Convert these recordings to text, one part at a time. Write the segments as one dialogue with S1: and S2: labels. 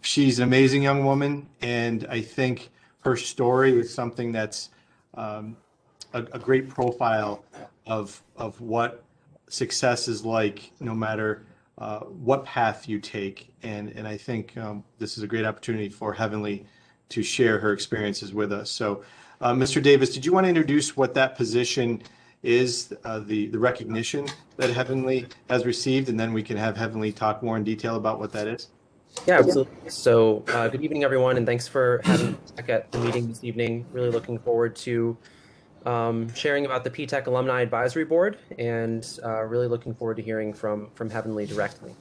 S1: She's an amazing young woman, and I think her story is something that's a great profile of what success is like, no matter what path you take. And I think this is a great opportunity for Heavenly to share her experiences with us. So, Mr. Davis, did you want to introduce what that position is, the recognition that Heavenly has received, and then we can have Heavenly talk more in detail about what that is?
S2: Yeah, absolutely. So good evening, everyone, and thanks for having me back at the meeting this evening. Really looking forward to sharing about the PTech Alumni Advisory Board, and really looking forward to hearing from Heavenly directly.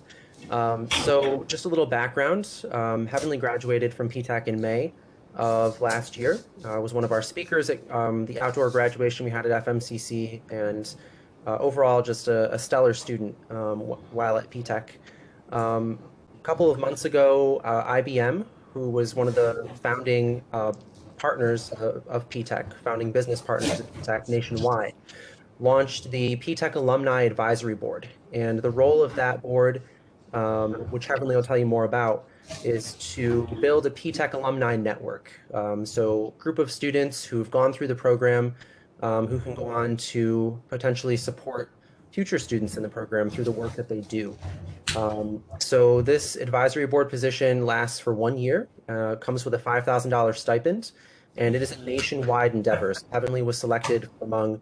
S2: So just a little background. Heavenly graduated from PTech in May of last year. Was one of our speakers at the outdoor graduation we had at FMCC, and overall just a stellar student while at PTech. A couple of months ago, IBM, who was one of the founding partners of PTech, founding business partners of PTech nationwide, launched the PTech Alumni Advisory Board. And the role of that board, which Heavenly will tell you more about, is to build a PTech alumni network. So a group of students who've gone through the program, who can go on to potentially support future students in the program through the work that they do. So this advisory board position lasts for 1 year, comes with a $5,000 stipend, and it is a nationwide endeavor. So Heavenly was selected among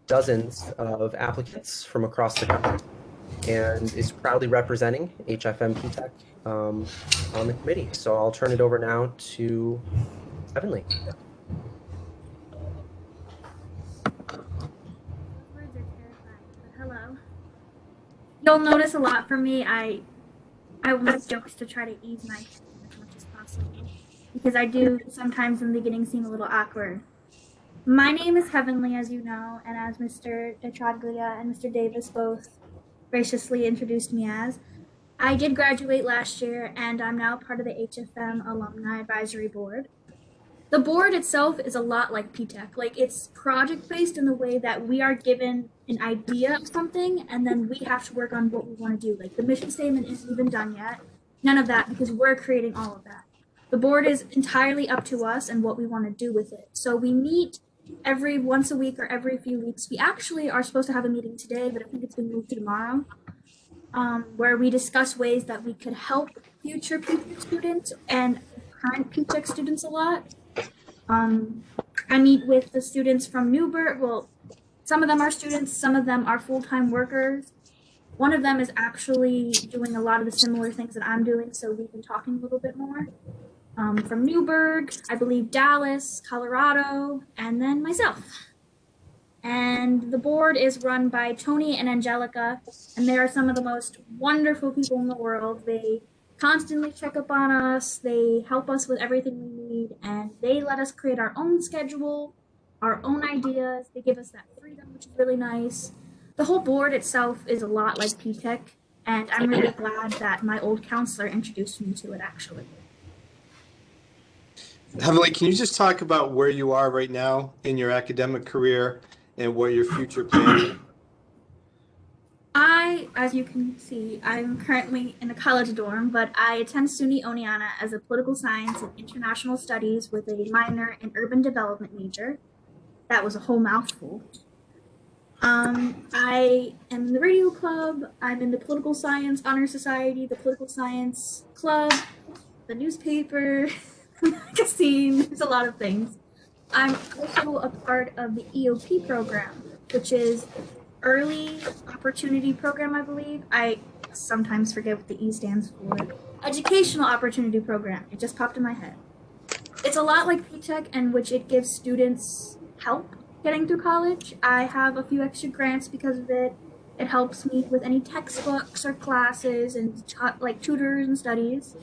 S2: dozens of applicants from across the country and is proudly representing HFM PTech on the committee. So I'll turn it over now to Heavenly.
S3: Words are terrifying, but hello. You'll notice a lot from me. I will make jokes to try to ease my pain as much as possible, because I do sometimes in the beginning seem a little awkward. My name is Heavenly, as you know, and as Mr. Detraglia and Mr. Davis both graciously introduced me as, I did graduate last year, and I'm now part of the HFM Alumni Advisory Board. The board itself is a lot like PTech. Like, it's project-based in the way that we are given an idea of something, and then we have to work on what we want to do. Like, the mission statement isn't even done yet. None of that, because we're creating all of that. The board is entirely up to us and what we want to do with it. So we meet every once a week or every few weeks. We actually are supposed to have a meeting today, but I think it's been moved to tomorrow, where we discuss ways that we could help future PTech students and current PTech students a lot. I meet with the students from Newburgh. Well, some of them are students, some of them are full-time workers. One of them is actually doing a lot of the similar things that I'm doing, so we've been talking a little bit more. From Newburgh, I believe Dallas, Colorado, and then myself. And the board is run by Tony and Angelica, and they are some of the most wonderful people in the world. They constantly check up on us, they help us with everything we need, and they let us create our own schedule, our own ideas. They give us that freedom, which is really nice. The whole board itself is a lot like PTech, and I'm really glad that my old counselor introduced me to it, actually.
S1: Heavenly, can you just talk about where you are right now in your academic career and what your future plans are?
S3: As you can see, I'm currently in a college dorm, but I attend SUNY Oneonta as a political science and international studies with a minor in urban development major. That was a whole mouthful. I am in the radio club, I'm in the political science honor society, the political science club, the newspaper, the magazine, there's a lot of things. I'm also a part of the EOP program, which is Early Opportunity Program, I believe. I sometimes forget what the E stands for. Educational Opportunity Program. It just popped in my head. It's a lot like PTech, in which it gives students help getting through college. I have a few extra grants because of it. It helps me with any textbooks or classes and like tutors and studies.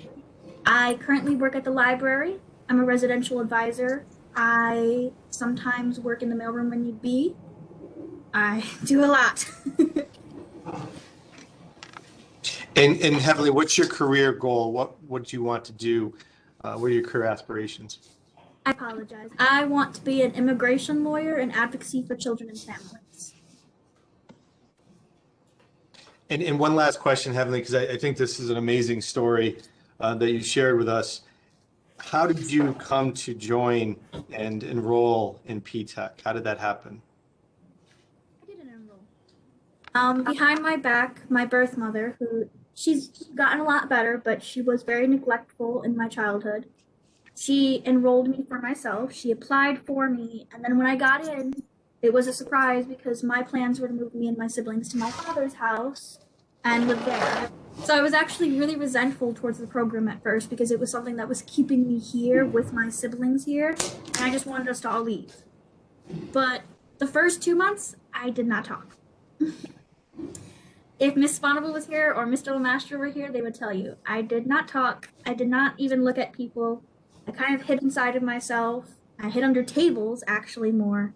S3: I currently work at the library. I'm a residential advisor. I sometimes work in the mailroom when need be. I do a lot.
S1: And Heavenly, what's your career goal? What do you want to do? What are your career aspirations?
S3: I apologize. I want to be an immigration lawyer and advocacy for children and families.
S1: And one last question, Heavenly, because I think this is an amazing story that you shared with us. How did you come to join and enroll in P-Tech? How did that happen?
S3: I didn't enroll. Behind my back, my birth mother, who she's gotten a lot better, but she was very neglectful in my childhood. She enrolled me for myself. She applied for me, and then when I got in, it was a surprise because my plans were to move me and my siblings to my father's house and live there. So I was actually really resentful towards the program at first because it was something that was keeping me here with my siblings here, and I just wanted us to all leave. But the first 2 months, I did not talk. If Miss Sponable was here or Mr. Lemaster were here, they would tell you. I did not talk. I did not even look at people. I kind of hid inside of myself. I hid under tables, actually, more.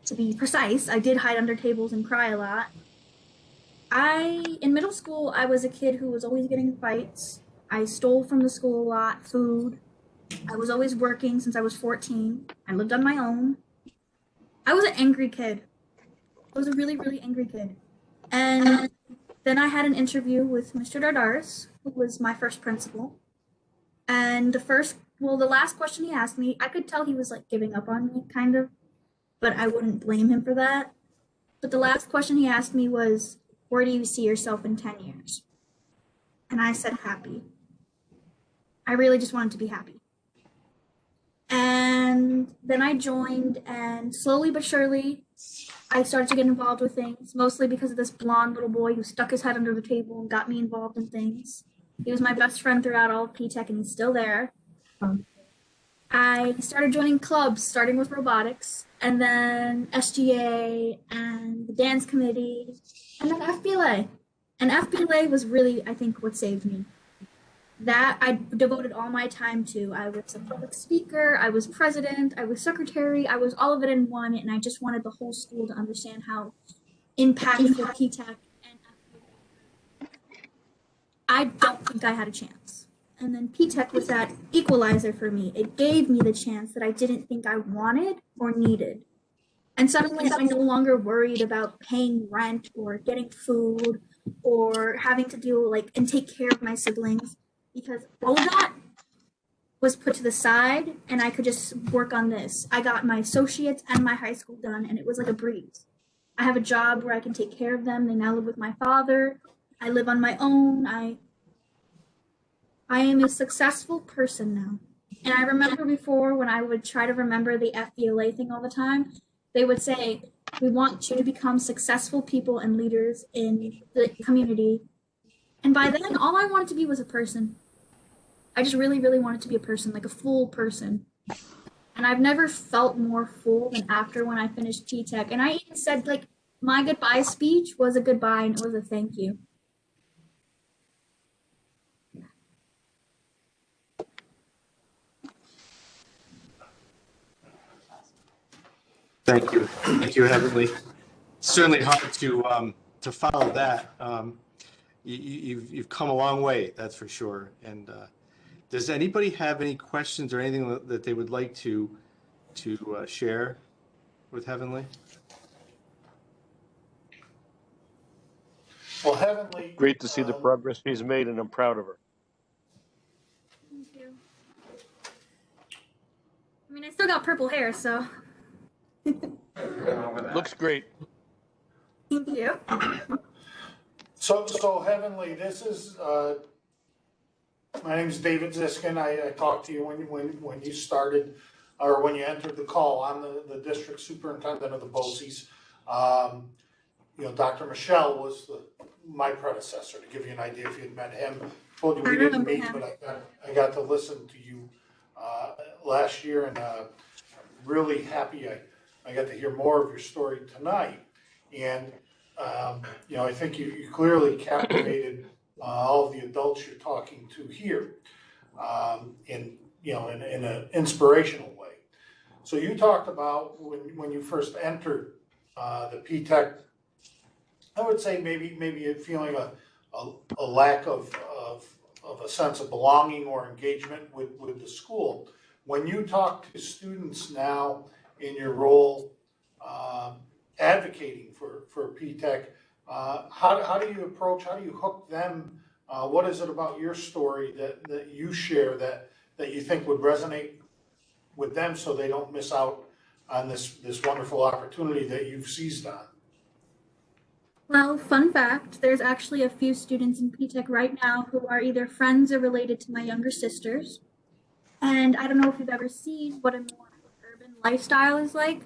S3: To be precise, I did hide under tables and cry a lot. In middle school, I was a kid who was always getting in fights. I stole from the school a lot, food. I was always working since I was 14. I lived on my own. I was an angry kid. I was a really, really angry kid. And then I had an interview with Mr. Dardaris, who was my first principal. And the last question he asked me, I could tell he was like giving up on me, kind of, but I wouldn't blame him for that. But the last question he asked me was, where do you see yourself in 10 years? And I said, happy. I really just wanted to be happy. And then I joined, and slowly but surely, I started to get involved with things, mostly because of this blonde little boy who stuck his head under the table and got me involved in things. He was my best friend throughout all of P-Tech, and he's still there. I started joining clubs, starting with robotics, and then SGA, and the dance committee, and then FBLA. And FBLA was really, I think, what saved me. That I devoted all my time to. I was a public speaker, I was president, I was secretary, I was all of it in one, and I just wanted the whole school to understand how impactful P-Tech and FBLA were. I don't think I had a chance. And then P-Tech was that equalizer for me. It gave me the chance that I didn't think I wanted or needed. And suddenly I'm no longer worried about paying rent or getting food or having to deal and take care of my siblings, because all of that was put to the side and I could just work on this. I got my associates and my high school done, and it was like a breeze. I have a job where I can take care of them. They now live with my father. I live on my own. I am a successful person now. And I remember before, when I would try to remember the FBLA thing all the time, they would say, we want you to become successful people and leaders in the community. And by then, all I wanted to be was a person. I just really, really wanted to be a person, like a full person. And I've never felt more full than after when I finished P-Tech. And I even said, my goodbye speech was a goodbye and it was a thank you.
S1: Thank you, Heavenly. It's certainly hard to follow that. You've come a long way, that's for sure. And does anybody have any questions or anything that they would like to share with Heavenly?
S4: Well, Heavenly,
S5: Great to see the progress she's made, and I'm proud of her.
S3: Thank you. I mean, I still got purple hair, so.
S5: Looks great.
S3: Thank you.
S4: so Heavenly, this is my name is David Ziskin. I talked to you when you started, or when you entered the call. I'm the district superintendent of the Boces. Dr. Michelle was my predecessor. To give you an idea, if you had met him, told you we didn't meet, but I got to listen to you last year, and I'm really happy I got to hear more of your story tonight. And I think you clearly captivated all of the adults you're talking to here in an inspirational way. So you talked about when you first entered the P-Tech, I would say maybe feeling a lack of a sense of belonging or engagement with the school. When you talk to students now in your role advocating for P-Tech, How do you approach, how do you hook them? What is it about your story that you share that you think would resonate with them so they don't miss out on this wonderful opportunity that you've seized on?
S3: Well, fun fact, there's actually a few students in P-Tech right now who are either friends or related to my younger sisters. And I don't know if you've ever seen what a more urban lifestyle is like,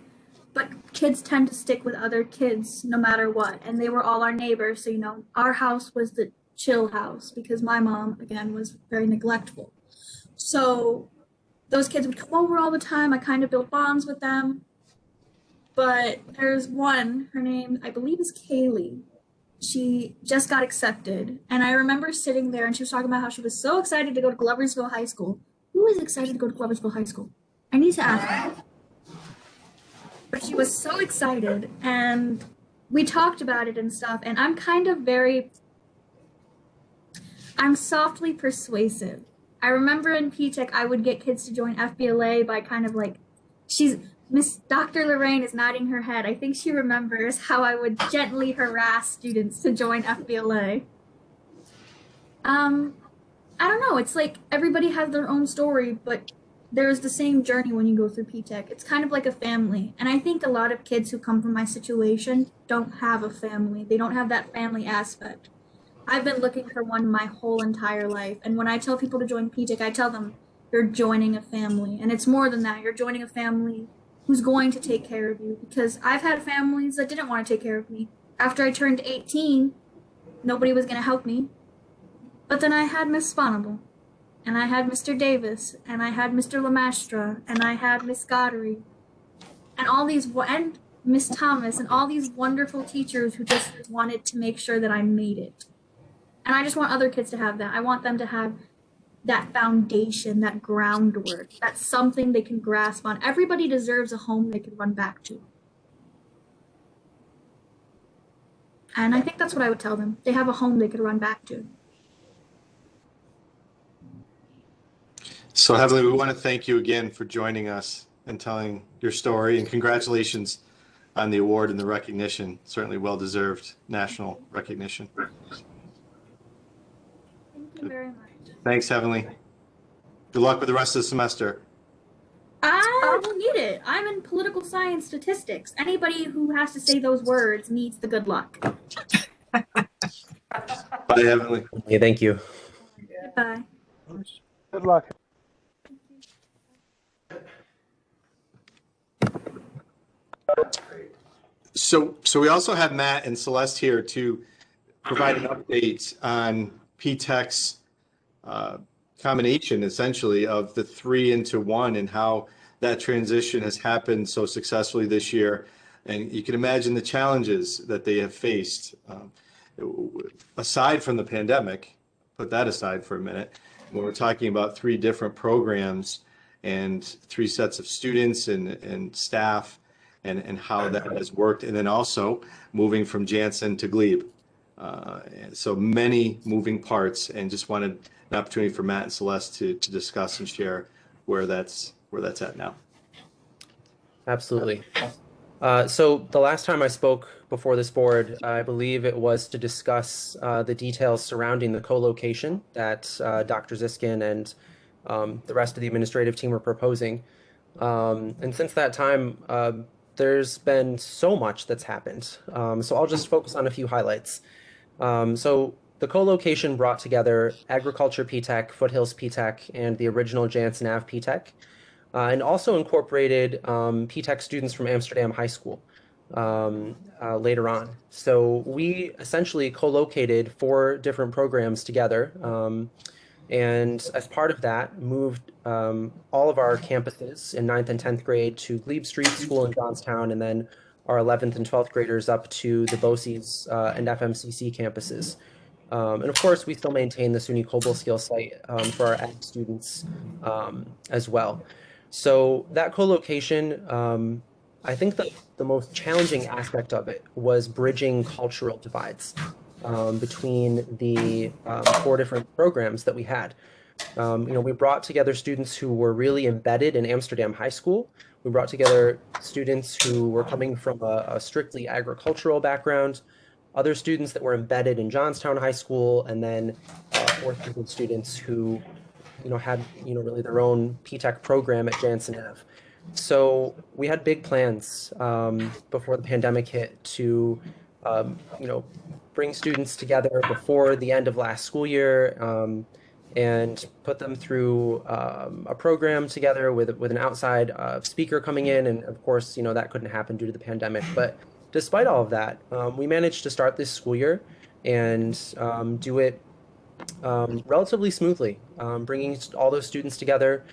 S3: but kids tend to stick with other kids no matter what. And they were all our neighbors. So, you know, our house was the chill house because my mom, again, was very neglectful. So those kids would come over all the time. I kind of built bonds with them. But there's one, her name, I believe, is Kaylee. She just got accepted. And I remember sitting there and she was talking about how she was so excited to go to Gloversville High School. Who is excited to go to Gloversville High School? I need to ask her. But she was so excited and we talked about it and stuff. And I'm kind of I'm softly persuasive. I remember in P-Tech, I would get kids to join FBLA by kind of like, Miss Dr. Lorraine is nodding her head. I think she remembers how I would gently harass students to join FBLA. I don't know. It's like everybody has their own story, but there's the same journey when you go through P-Tech. It's kind of like a family. And I think a lot of kids who come from my situation don't have a family. They don't have that family aspect. I've been looking for one my whole entire life. And when I tell people to join P-Tech, I tell them you're joining a family. And it's more than that. You're joining a family who's going to take care of you. Because I've had families that didn't want to take care of me. After I turned 18, nobody was going to help me. But then I had Miss Sponable, and I had Mr. Davis, and I had Mr. Lemastra, and I had Miss Goddery, and and Miss Thomas, and all these wonderful teachers who just wanted to make sure that I made it. And I just want other kids to have that. I want them to have that foundation, that groundwork, that's something they can grasp on. Everybody deserves a home they can run back to. And I think that's what I would tell them. They have a home they could run back to.
S1: So Heavenly, we want to thank you again for joining us and telling your story, and congratulations on the award and the recognition. Certainly well-deserved national recognition.
S3: Thank you very much.
S1: Thanks, Heavenly. Good luck with the rest of the semester.
S3: I don't need it. I'm in political science statistics. Anybody who has to say those words needs the good luck.
S1: Bye, Heavenly.
S2: Yeah, thank you.
S3: Bye.
S5: Good luck.
S1: So we also have Matt and Celeste here to provide an update on P-Tech's combination, essentially, of the 3 into 1 and how that transition has happened so successfully this year. And you can imagine the challenges that they have faced. Aside from the pandemic, put that aside for a minute, when we're talking about 3 different programs and 3 sets of students and staff, and how that has worked, and then also moving from Jansen to Glebe. So many moving parts, and just wanted an opportunity for Matt and Celeste to discuss and share where that's at now.
S2: Absolutely. So the last time I spoke before this board, I believe it was to discuss the details surrounding the co-location that Dr. Ziskin and the rest of the administrative team were proposing. And since that time, there's been so much that's happened. So I'll just focus on a few highlights. So the co-location brought together Agriculture P-Tech, Foothills P-Tech, and the original Jansen Ave P-Tech, and also incorporated P-Tech students from Amsterdam High School later on. So we essentially co-located 4 different programs together, and as part of that, moved all of our campuses in 9th and 10th grade to Glebe Street School in Johnstown, and then our 11th and 12th graders up to the Boces and FMCC campuses. And of course, we still maintain the SUNY Cobblesteel site for our ag students as well. So that co-location, I think the most challenging aspect of it was bridging cultural divides between the 4 different programs that we had. We brought together students who were really embedded in Amsterdam High School. We brought together students who were coming from a strictly agricultural background, other students that were embedded in Johnstown High School, and then fourth-grade students who, had, really their own P-Tech program at Jansen Ave. So we had big plans before the pandemic hit to, bring students together before the end of last school year, and put them through a program together with an outside speaker coming in. And of course, that couldn't happen due to the pandemic. But despite all of that, we managed to start this school year and do it relatively smoothly, bringing all those students together.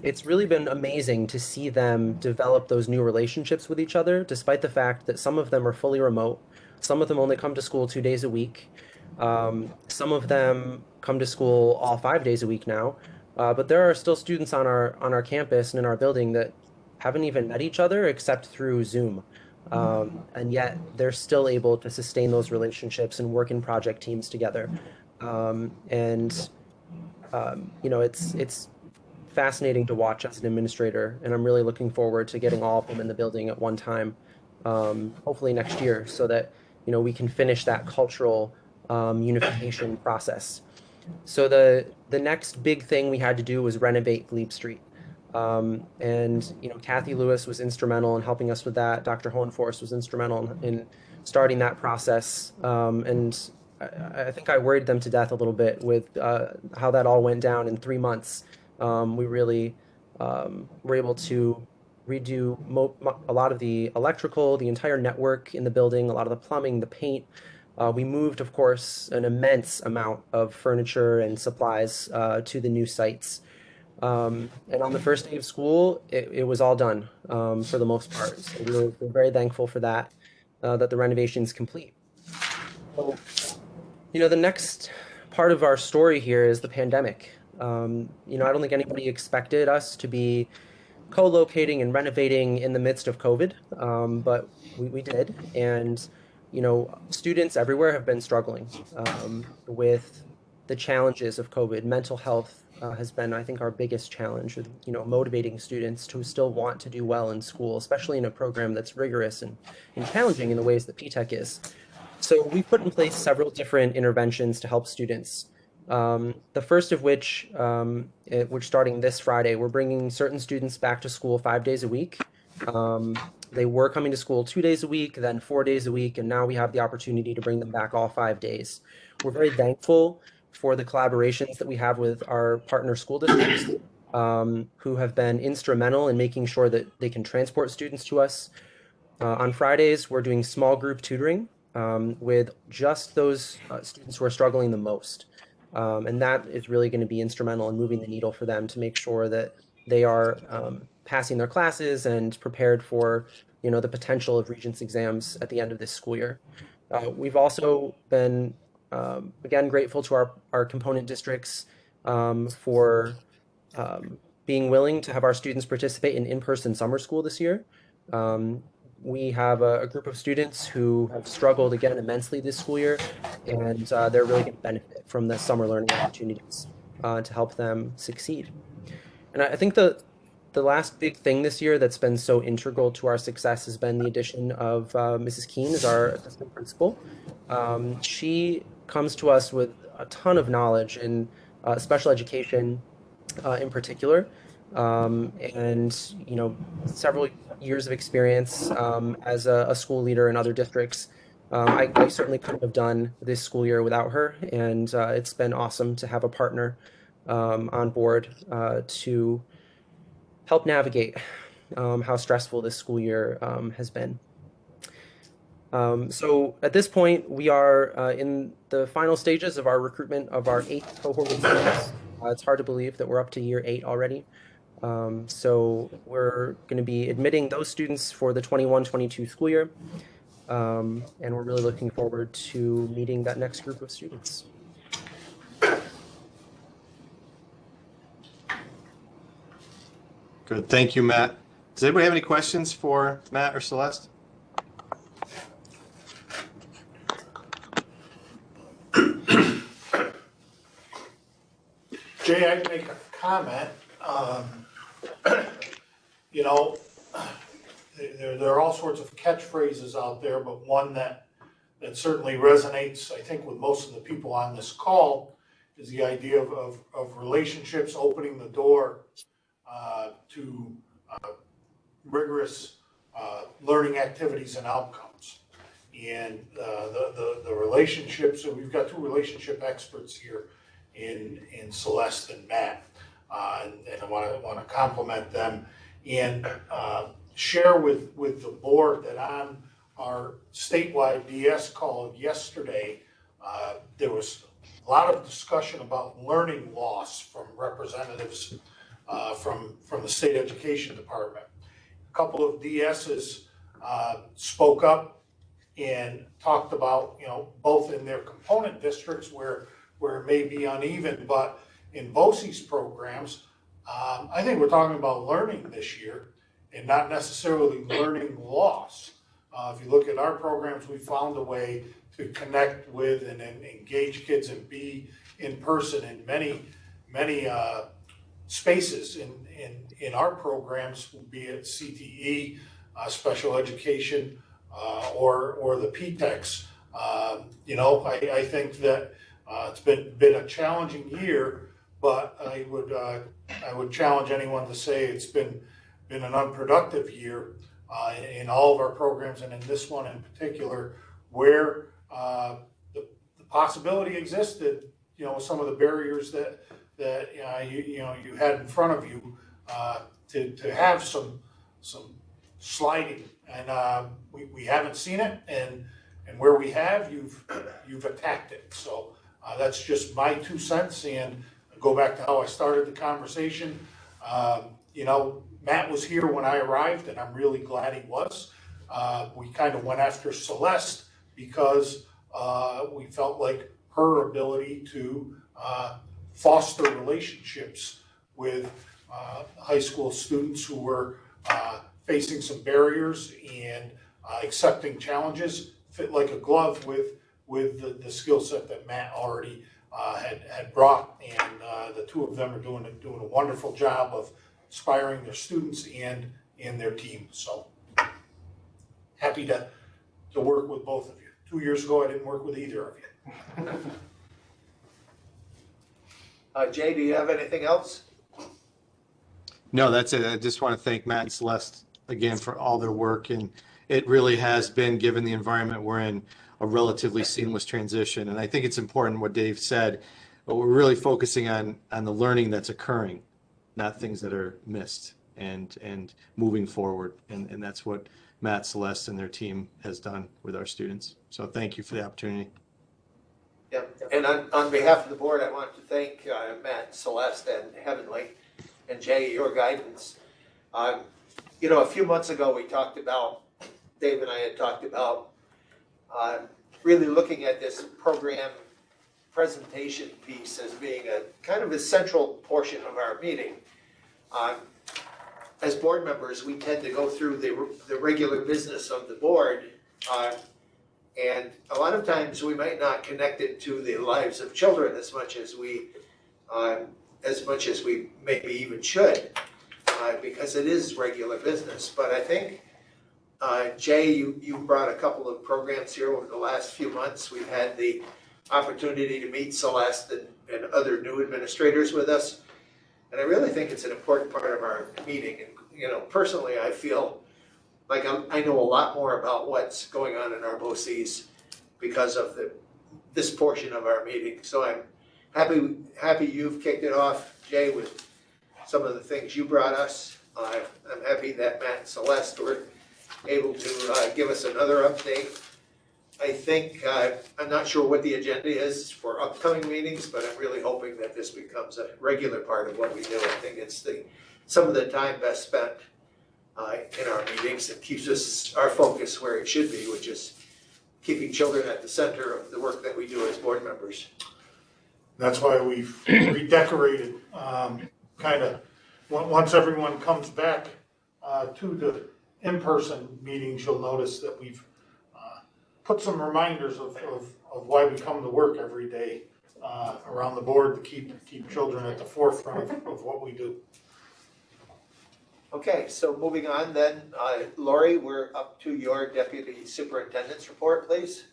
S2: It's really been amazing to see them develop those new relationships with each other, despite the fact that some of them are fully remote. Some of them only come to school 2 days a week. Some of them come to school all 5 days a week now. But there are still students on our campus and in our building that haven't even met each other except through Zoom. And yet they're still able to sustain those relationships and work in project teams together. It's fascinating to watch as an administrator, and I'm really looking forward to getting all of them in the building at one time, hopefully next year, so that we can finish that cultural unification process. So the next big thing we had to do was renovate Glebe Street. And Kathy Lewis was instrumental in helping us with that. Dr. Hohenforst was instrumental in starting that process. And I think I worried them to death a little bit with how that all went down in 3 months. We really were able to redo a lot of the electrical, the entire network in the building, a lot of the plumbing, the paint. We moved, of course, an immense amount of furniture and supplies to the new sites. And on the first day of school, it was all done for the most part. So we're very thankful for that, that the renovation is complete. So, the next part of our story here is the pandemic. I don't think anybody expected us to be co-locating and renovating in the midst of COVID, but we did. And, students everywhere have been struggling with the challenges of COVID. Mental health has been, I think, our biggest challenge, motivating students to still want to do well in school, especially in a program that's rigorous and challenging in the ways that P-Tech is. So we put in place several different interventions to help students. The first of which, we're starting this Friday, we're bringing certain students back to school 5 days a week. They were coming to school 2 days a week, then 4 days a week, and now we have the opportunity to bring them back all 5 days. We're very thankful for the collaborations that we have with our partner school districts, who have been instrumental in making sure that they can transport students to us. On Fridays, we're doing small group tutoring with just those students who are struggling the most. And that is really going to be instrumental in moving the needle for them to make sure that they are passing their classes and prepared for, the potential of Regents exams at the end of this school year. We've also been, again, grateful to our component districts for being willing to have our students participate in in-person summer school this year. We have a group of students who have struggled again immensely this school year, and they're really going to benefit from the summer learning opportunities to help them succeed. And I think the last big thing this year that's been so integral to our success has been the addition of Mrs. Keene as our assistant principal. She comes to us with a ton of knowledge in special education in particular, and several years of experience as a school leader in other districts. I certainly couldn't have done this school year without her, and it's been awesome to have a partner on board to help navigate how stressful this school year has been. So at this point, we are in the final stages of our recruitment of our 8th cohort of students. It's hard to believe that we're up to year 8 already. So we're going to be admitting those students for the 21-22 school year. And we're really looking forward to meeting that next group of students.
S1: Good. Thank you, Matt. Does anybody have any questions for Matt or Celeste?
S4: Jay, I'd make a comment. There are all sorts of catchphrases out there, but one that that certainly resonates, I think, with most of the people on this call is the idea of relationships opening the door to rigorous learning activities and outcomes. And the relationships, so we've got two relationship experts here in Celeste and Matt. And I want to compliment them and share with the board that on our statewide DS call yesterday, there was a lot of discussion about learning loss from representatives from the state education department. A couple of DSs spoke up and talked about, both in their component districts where it may be uneven, but in Boces programs, I think we're talking about learning this year and not necessarily learning loss. If you look at our programs, we found a way to connect with and engage kids and be in person in many spaces in our programs, be it CTE, special education, or the PTEX. I think that it's been a challenging year, but I would challenge anyone to say it's been an unproductive year in all of our programs, and in this one in particular, where the possibility existed, some of the barriers that you had in front of you to have some sliding, and we haven't seen it, and where we have, you've attacked it. So that's just my 2 cents, and go back to how I started the conversation. Matt was here when I arrived, and I'm really glad he was. We kind of went after Celeste because we felt like her ability to foster relationships with high school students who were facing some barriers and accepting challenges fit like a glove with the skill set that Matt already had brought, and the two of them are doing a wonderful job of inspiring their students and their team. So happy to work with both of you. 2 years ago, I didn't work with either of you.
S6: Jay, do you have anything else?
S1: No, that's it. I just want to thank Matt and Celeste again for all their work, and it really has been, given the environment we're in, a relatively seamless transition. And I think it's important what Dave said, but we're really focusing on the learning that's occurring, not things that are missed, and moving forward. And that's what Matt, Celeste, and their team has done with our students. So thank you for the opportunity.
S6: Yeah, and on behalf of the board, I want to thank Matt, Celeste, and Heavenly, and Jay, your guidance. A few months ago, Dave and I had talked about really looking at this program presentation piece as being a kind of a central portion of our meeting. As board members, we tend to go through the regular business of the board, and a lot of times we might not connect it to the lives of children as much as we maybe even should, because it is regular business. But I think, Jay, you brought a couple of programs here over the last few months. We've had the opportunity to meet Celeste and other new administrators with us. And I really think it's an important part of our meeting. And, personally, I feel like I know a lot more about what's going on in our BOCES because of this portion of our meeting. So I'm happy you've kicked it off, Jay, with some of the things you brought us. I'm happy that Matt and Celeste were able to give us another update. I think, I'm not sure what the agenda is for upcoming meetings, but I'm really hoping that this becomes a regular part of what we do. I think it's some of the time best spent in our meetings that keeps our focus where it should be, which is keeping children at the center of the work that we do as board members.
S4: That's why we've redecorated, kind of, once everyone comes back to the in-person meetings, you'll notice that we've put some reminders of why we come to work every day around the board to keep children at the forefront of what we do.
S6: Okay, so moving on then, Lori, we're up to your deputy superintendent's report, please.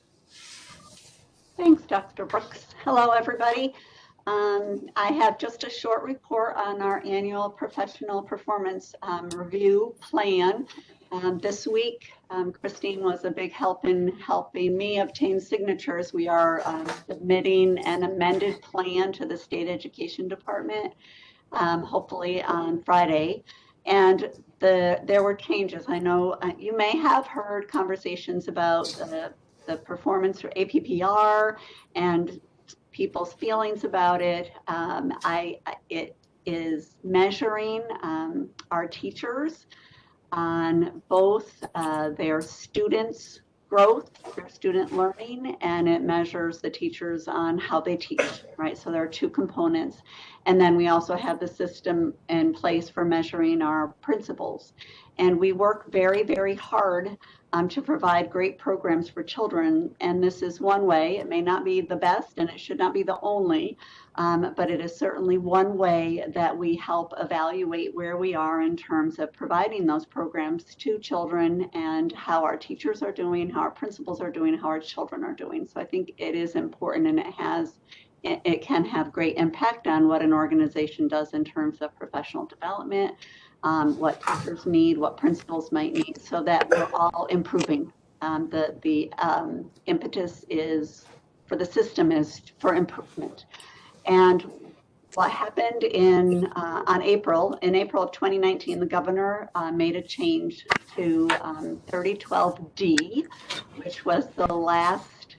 S7: Thanks, Dr. Brooks. Hello, everybody. I have just a short report on our annual professional performance review plan. This week, Christine was a big help in helping me obtain signatures. We are submitting an amended plan to the State Education Department, hopefully on Friday. And there were changes. I know you may have heard conversations about the performance for APPR and people's feelings about it. It is measuring our teachers on both their students' growth, their student learning, and it measures the teachers on how they teach, right? So there are two components. And then we also have the system in place for measuring our principals. And we work very, very hard to provide great programs for children. And this is one way. It may not be the best and it should not be the only, but it is certainly one way that we help evaluate where we are in terms of providing those programs to children and how our teachers are doing, how our principals are doing, how our children are doing. So I think it is important, and it can have great impact on what an organization does in terms of professional development, what teachers need, what principals might need, so that we're all improving. The impetus is for the system is for improvement. And what happened in April of 2019, the governor made a change to 3012D, which was the last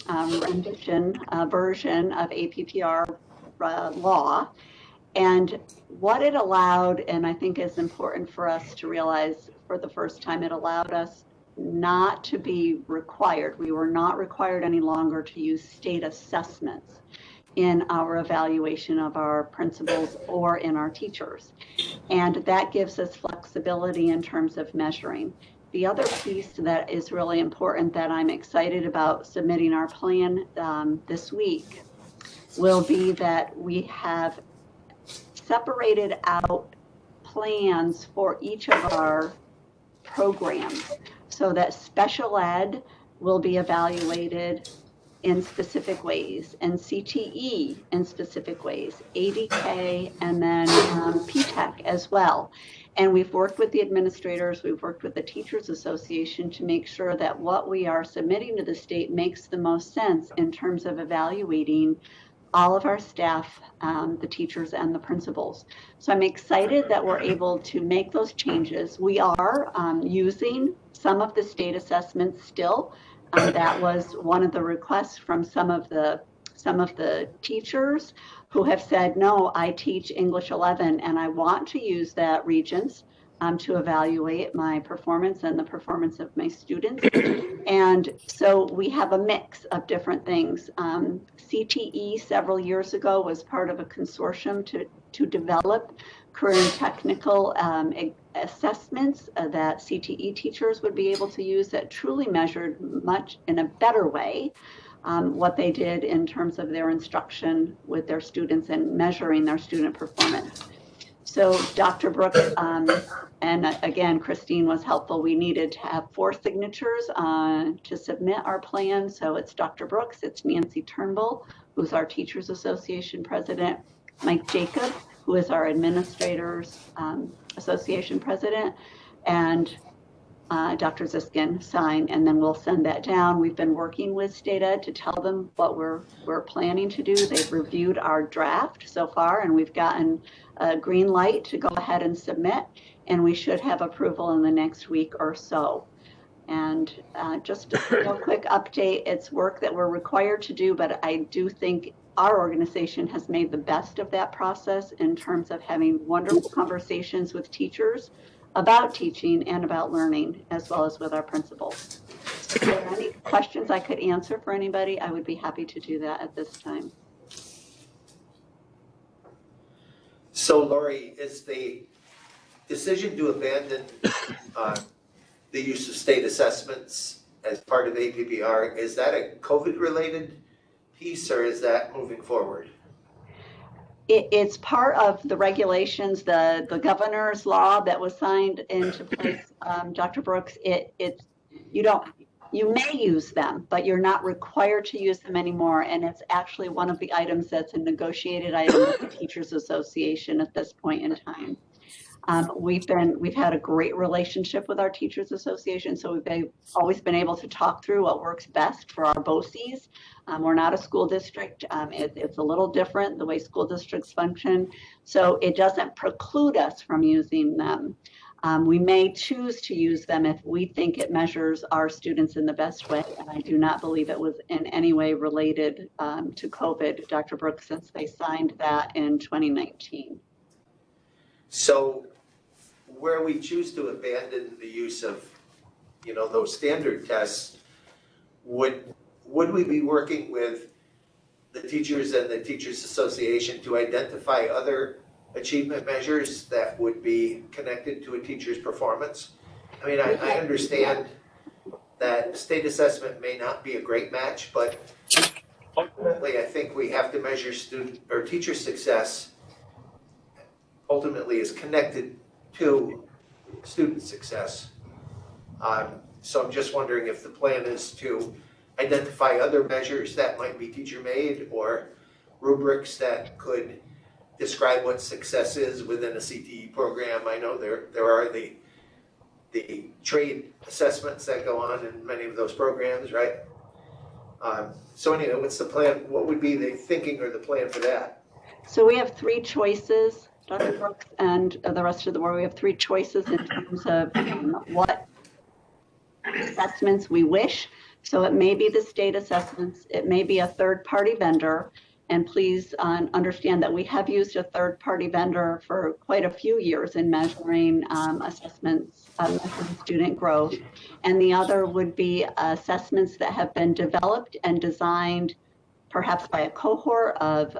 S7: rendition version of APPR law. And what it allowed, and I think is important for us to realize for the first time, it allowed us not to be required. We were not required any longer to use state assessments in our evaluation of our principals or in our teachers. And that gives us flexibility in terms of measuring. The other piece that is really important that I'm excited about submitting our plan this week will be that we have separated out plans for each of our programs so that special ed will be evaluated in specific ways, and CTE in specific ways, ADK, and then PTEC as well. And we've worked with the administrators, we've worked with the Teachers Association to make sure that what we are submitting to the state makes the most sense in terms of evaluating all of our staff, the teachers and the principals. So I'm excited that we're able to make those changes. We are using some of the state assessments still. That was one of the requests from some of the teachers who have said, no, I teach English 11 and I want to use that Regents to evaluate my performance and the performance of my students. And so we have a mix of different things. CTE several years ago was part of a consortium to develop career and technical assessments that CTE teachers would be able to use that truly measured much in a better way what they did in terms of their instruction with their students and measuring their student performance. So Dr. Brooks, and again, Christine was helpful. We needed to have 4 signatures to submit our plan. So it's Dr. Brooks, it's Nancy Turnbull, who's our Teachers Association president, Mike Jacob, who is our Administrators Association president, and Dr. Ziskin sign, and then we'll send that down. We've been working with State Ed to tell them what we're planning to do. They've reviewed our draft so far, and we've gotten a green light to go ahead and submit, and we should have approval in the next week or so. And just a quick update, it's work that we're required to do, but I do think our organization has made the best of that process in terms of having wonderful conversations with teachers about teaching and about learning, as well as with our principals. If there are any questions I could answer for anybody, I would be happy to do that at this time.
S6: So Lori, is the decision to abandon the use of state assessments as part of APPR, is that a COVID-related piece or is that moving forward?
S7: It's part of the regulations, the governor's law that was signed into place, Dr. Brooks. you may use them, but you're not required to use them anymore. And it's actually one of the items that's a negotiated item with the Teachers Association at this point in time. We've had a great relationship with our Teachers Association, so we've always been able to talk through what works best for our Boces. We're not a school district. It's a little different the way school districts function, so it doesn't preclude us from using them. We may choose to use them if we think it measures our students in the best way, and I do not believe it was in any way related to COVID, Dr. Brooks, since they signed that in 2019.
S6: So where we choose to abandon the use of, those standard tests, would we be working with the teachers and the Teachers Association to identify other achievement measures that would be connected to a teacher's performance? I mean, I understand that state assessment may not be a great match, but ultimately I think we have to measure student or teacher success ultimately is connected to student success. So I'm just wondering if the plan is to identify other measures that might be teacher-made or rubrics that could describe what success is within a CTE program. I know there are the trade assessments that go on in many of those programs, right? So anyway, what's the plan? What would be the thinking or the plan for that?
S7: So we have three choices, Dr. Brooks and the rest of the board. We have three choices in terms of what assessments we wish. So it may be the state assessments, it may be a third-party vendor, and please understand that we have used a third-party vendor for quite a few years in measuring assessments, measuring student growth. And the other would be assessments that have been developed and designed perhaps by a cohort of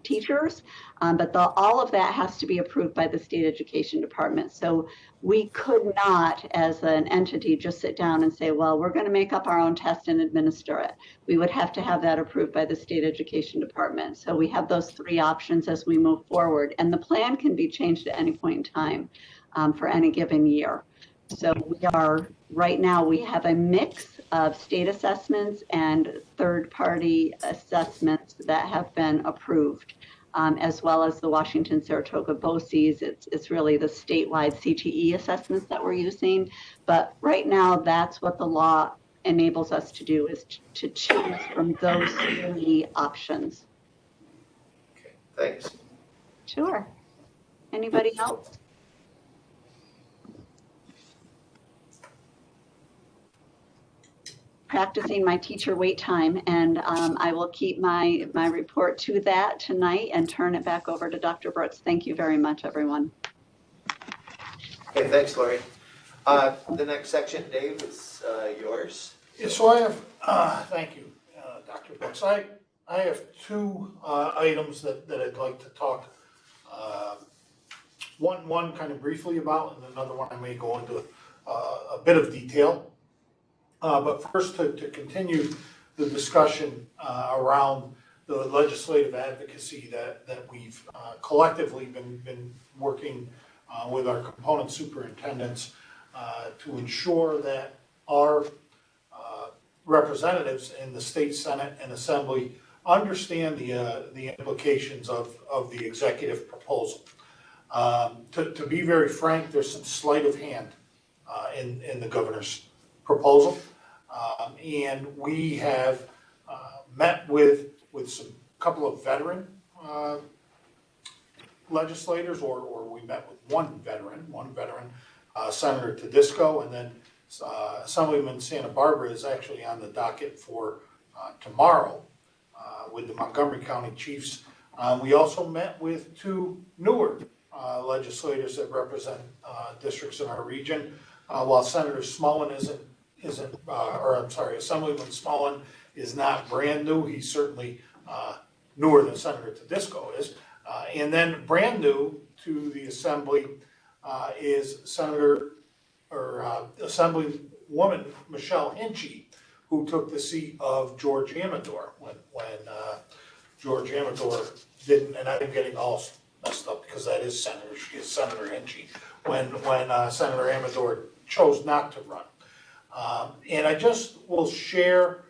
S7: teachers, but all of that has to be approved by the state education department. So we could not, as an entity, just sit down and say, well, we're going to make up our own test and administer it. We would have to have that approved by the state education department. So we have those three options as we move forward, and the plan can be changed at any point in time for any given year. So right now we have a mix of state assessments and third-party assessments that have been approved, as well as the Washington-Saratoga Boces. It's really the statewide CTE assessments that we're using. But right now, that's what the law enables us to do, is to choose from those three options.
S6: Okay, thanks.
S7: Sure. Anybody else? Practicing my teacher wait time, and I will keep my report to that tonight and turn it back over to Dr. Brooks. Thank you very much, everyone.
S6: Okay, thanks, Lori. The next section, Dave, is yours.
S4: Yeah, so I have, thank you, Dr. Brooks. I have two items that I'd like to talk, one kind of briefly about, and another one I may go into a bit of detail. But first, to continue the discussion around the legislative advocacy that we've collectively been working with our component superintendents to ensure that our representatives in the state Senate and Assembly understand the implications of the executive proposal. To be very frank, there's some sleight of hand in the governor's proposal. And we have met with some couple of veteran legislators, or we met with one veteran, Senator Tedisco, and then Assemblyman Santa Barbara is actually on the docket for tomorrow with the Montgomery County Chiefs. We also met with two newer legislators that represent districts in our region. While Senator Smullen Assemblyman Smullen is not brand new. He's certainly newer than Senator Tedisco is. And then brand new to the Assembly is Assemblywoman Michelle Hinchy, who took the seat of George Amador when George Amador didn't, and I'm getting all messed up because that is Senator, she is Senator Hinchy, when Senator Amador chose not to run. And I just will share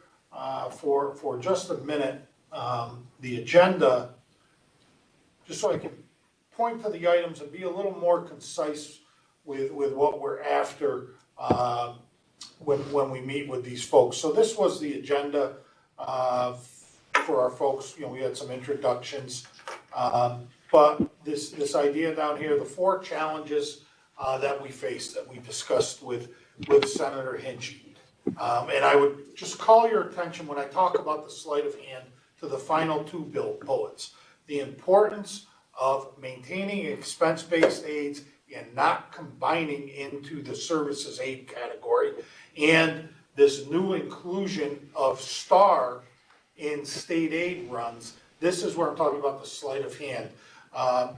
S4: for just a minute the agenda, just so I can point to the items and be a little more concise with what we're after when we meet with these folks. So this was the agenda for our folks. You know, we had some introductions, but this idea down here, the 4 challenges that we faced, that we discussed with Senator Hinchey. And I would just call your attention when I talk about the sleight of hand to the final 2 bullets. The importance of maintaining expense-based aids and not combining into the services aid category, and this new inclusion of STAR in state aid runs. This is where I'm talking about the sleight of hand.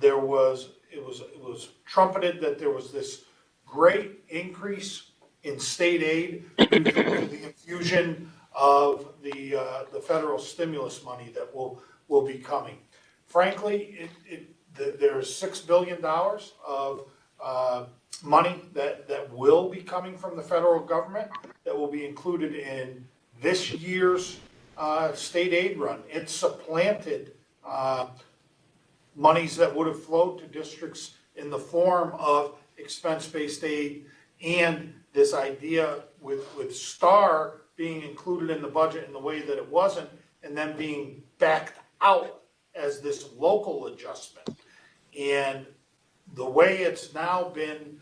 S4: It was trumpeted that there was this great increase in state aid due to the infusion of the federal stimulus money that will be coming. Frankly, there's $6 billion of money that will be coming from the federal government that will be included in this year's state aid run. It supplanted monies that would have flowed to districts in the form of expense-based aid, and this idea with STAR being included in the budget in the way that it wasn't, and then being backed out as this local adjustment. And the way it's now been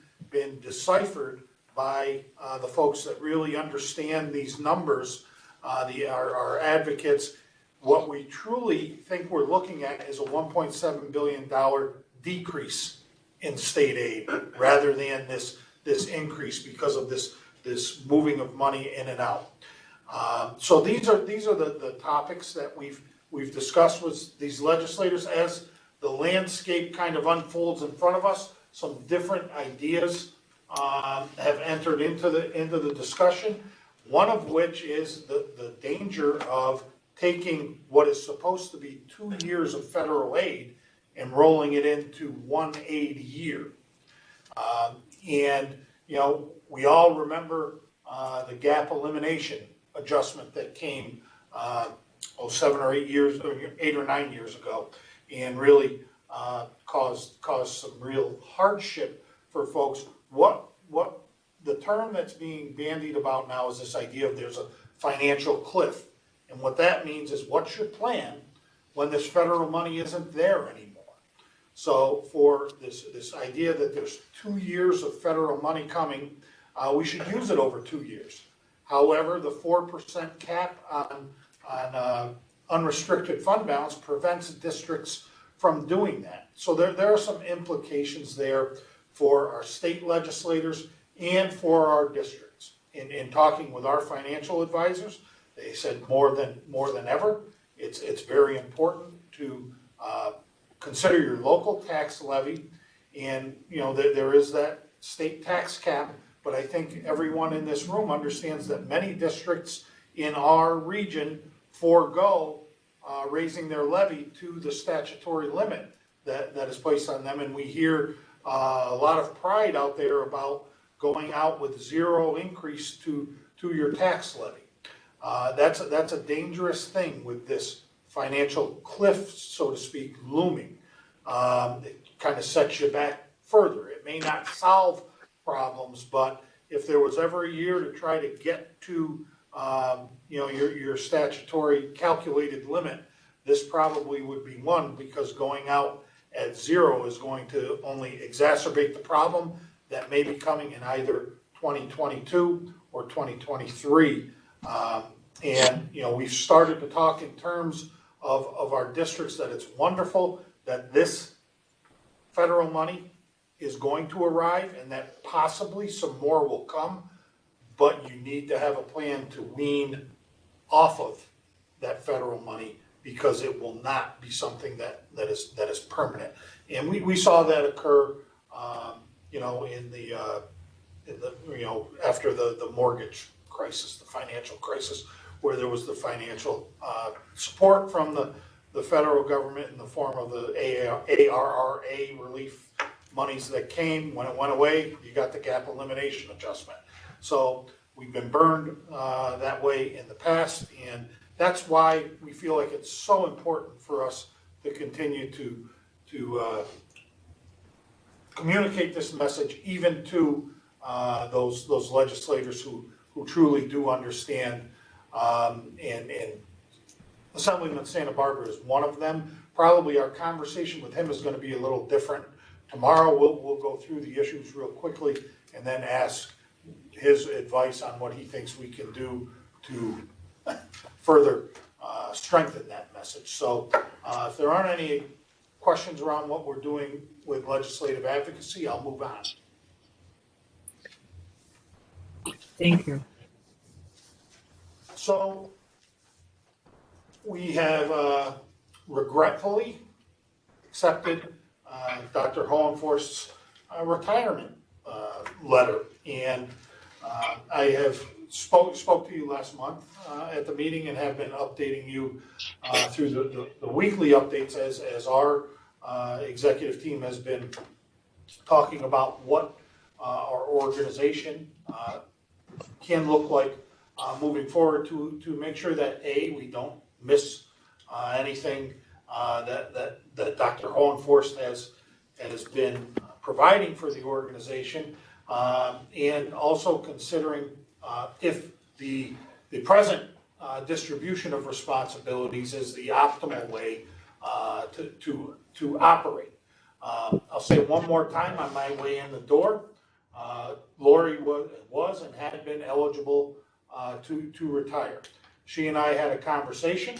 S4: deciphered by the folks that really understand these numbers, our advocates, what we truly think we're looking at is a $1.7 billion decrease in state aid rather than this increase because of this moving of money in and out. So these are the topics that we've discussed with these legislators as the landscape kind of unfolds in front of us. Some different ideas have entered into the discussion. One of which is the danger of taking what is supposed to be 2 years of federal aid and rolling it into 1 aid year. And, you know, we all remember the gap elimination adjustment that came 8 or 9 years ago, and really caused some real hardship for folks. What the term that's being bandied about now is this idea of there's a financial cliff. And what that means is, what's your plan when this federal money isn't there anymore? So for this idea that there's 2 years of federal money coming, we should use it over 2 years. However, the 4% cap on unrestricted fund balance prevents districts from doing that. So there are some implications there for our state legislators and for our districts. In talking with our financial advisors, they said more than ever, it's very important to consider your local tax levy, and you know there is that state tax cap. But I think everyone in this room understands that many districts in our region forego raising their levy to the statutory limit that is placed on them, and we hear a lot of pride out there about going out with 0 increase to your tax levy. That's a dangerous thing with this financial cliff, so to speak, looming. It kind of sets you back further. It may not solve problems, but if there was ever a year to try to get to your statutory calculated limit, this probably would be one, because going out at 0 is going to only exacerbate the problem that may be coming in either 2022 or 2023. And we've started to talk in terms of our districts that it's wonderful that this federal money is going to arrive and that possibly some more will come, but you need to have a plan to wean off of that federal money, because it will not be something that is permanent. And we saw that occur, after the mortgage crisis, the financial crisis, where there was the financial support from the federal government in the form of the ARRA relief monies that came. When it went away, you got the gap elimination adjustment. So We've been burned that way in the past, and that's why we feel like it's so important for us to continue to communicate this message even to those legislators who truly do understand. And Assemblyman Santa Barbara is one of them. Probably our conversation with him is going to be a little different. Tomorrow we'll go through the issues real quickly and then ask his advice on what he thinks we can do to further strengthen that message. So if there aren't any questions around what we're doing with legislative advocacy, I'll move on.
S8: Thank you.
S4: So we have regretfully accepted Dr. Hohenforst's retirement letter. And I have spoke to you last month at the meeting and have been updating you through the weekly updates as our executive team has been talking about what our organization can look like moving forward to make sure that we don't miss anything that Dr. Hohenforst has been providing for the organization, and also considering if the present distribution of responsibilities is the optimal way to operate. I'll say it one more time on my way in the door. Lori was and had been eligible to retire. She and I had a conversation,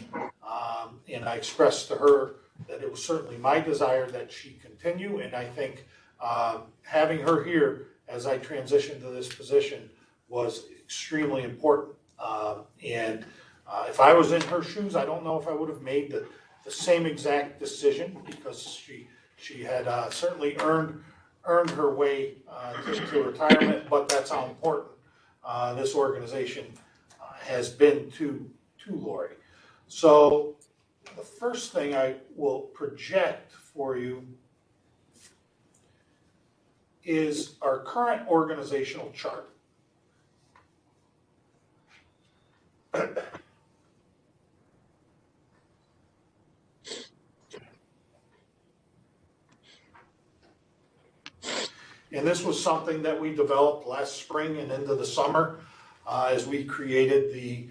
S4: and I expressed to her that it was certainly my desire that she continue, and I think having her here as I transitioned to this position was extremely important. And if I was in her shoes, I don't know if I would have made the same exact decision, because she had certainly earned her way to retirement, but that's how important this organization has been to Lori. So the first thing I will project for you is our current organizational chart. And this was something that we developed last spring and into the summer as we created the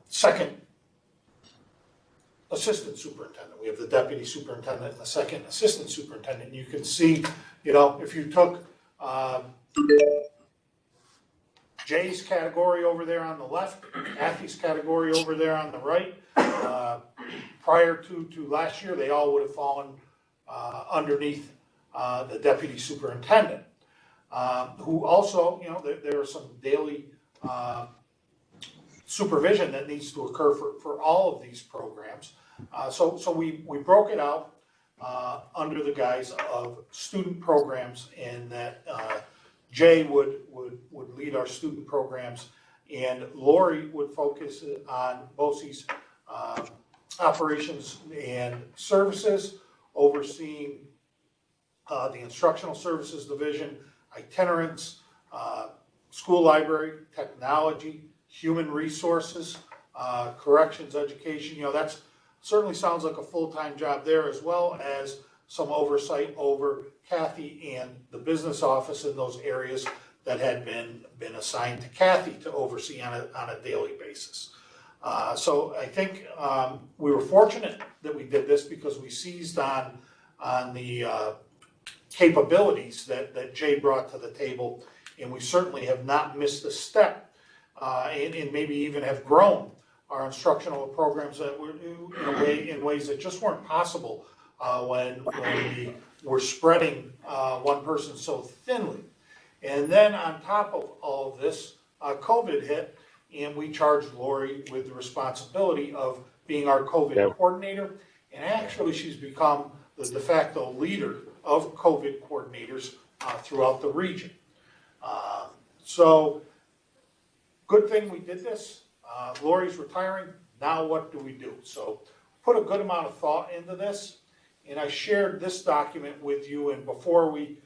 S4: second assistant superintendent. We have the deputy superintendent and the second assistant superintendent. You can see, if you took Jay's category over there on the left, Kathy's category over there on the right, prior to last year, they all would have fallen underneath the deputy superintendent, who also, there are some daily supervision that needs to occur for all of these programs. So we broke it out under the guise of student programs, and that Jay would lead our student programs, and Lori would focus on Boces operations and services, overseeing the instructional services division, itinerants, school library, technology, human resources, corrections, education. That's certainly sounds like a full-time job there, as well as some oversight over Kathy and the business office in those areas that had been assigned to Kathy to oversee on a daily basis. So I think we were fortunate that we did this, because we seized on the capabilities that Jay brought to the table, and we certainly have not missed a step, and maybe even have grown our instructional programs that were in ways that just weren't possible when we were spreading one person so thinly. And then on top of all of this, COVID hit, and we charged Lori with the responsibility of being our COVID coordinator, and actually she's become the de facto leader of COVID coordinators throughout the region. So good thing we did this. Lori's retiring. Now what do we do? So put a good amount of thought into this, and I shared this document with you. And before we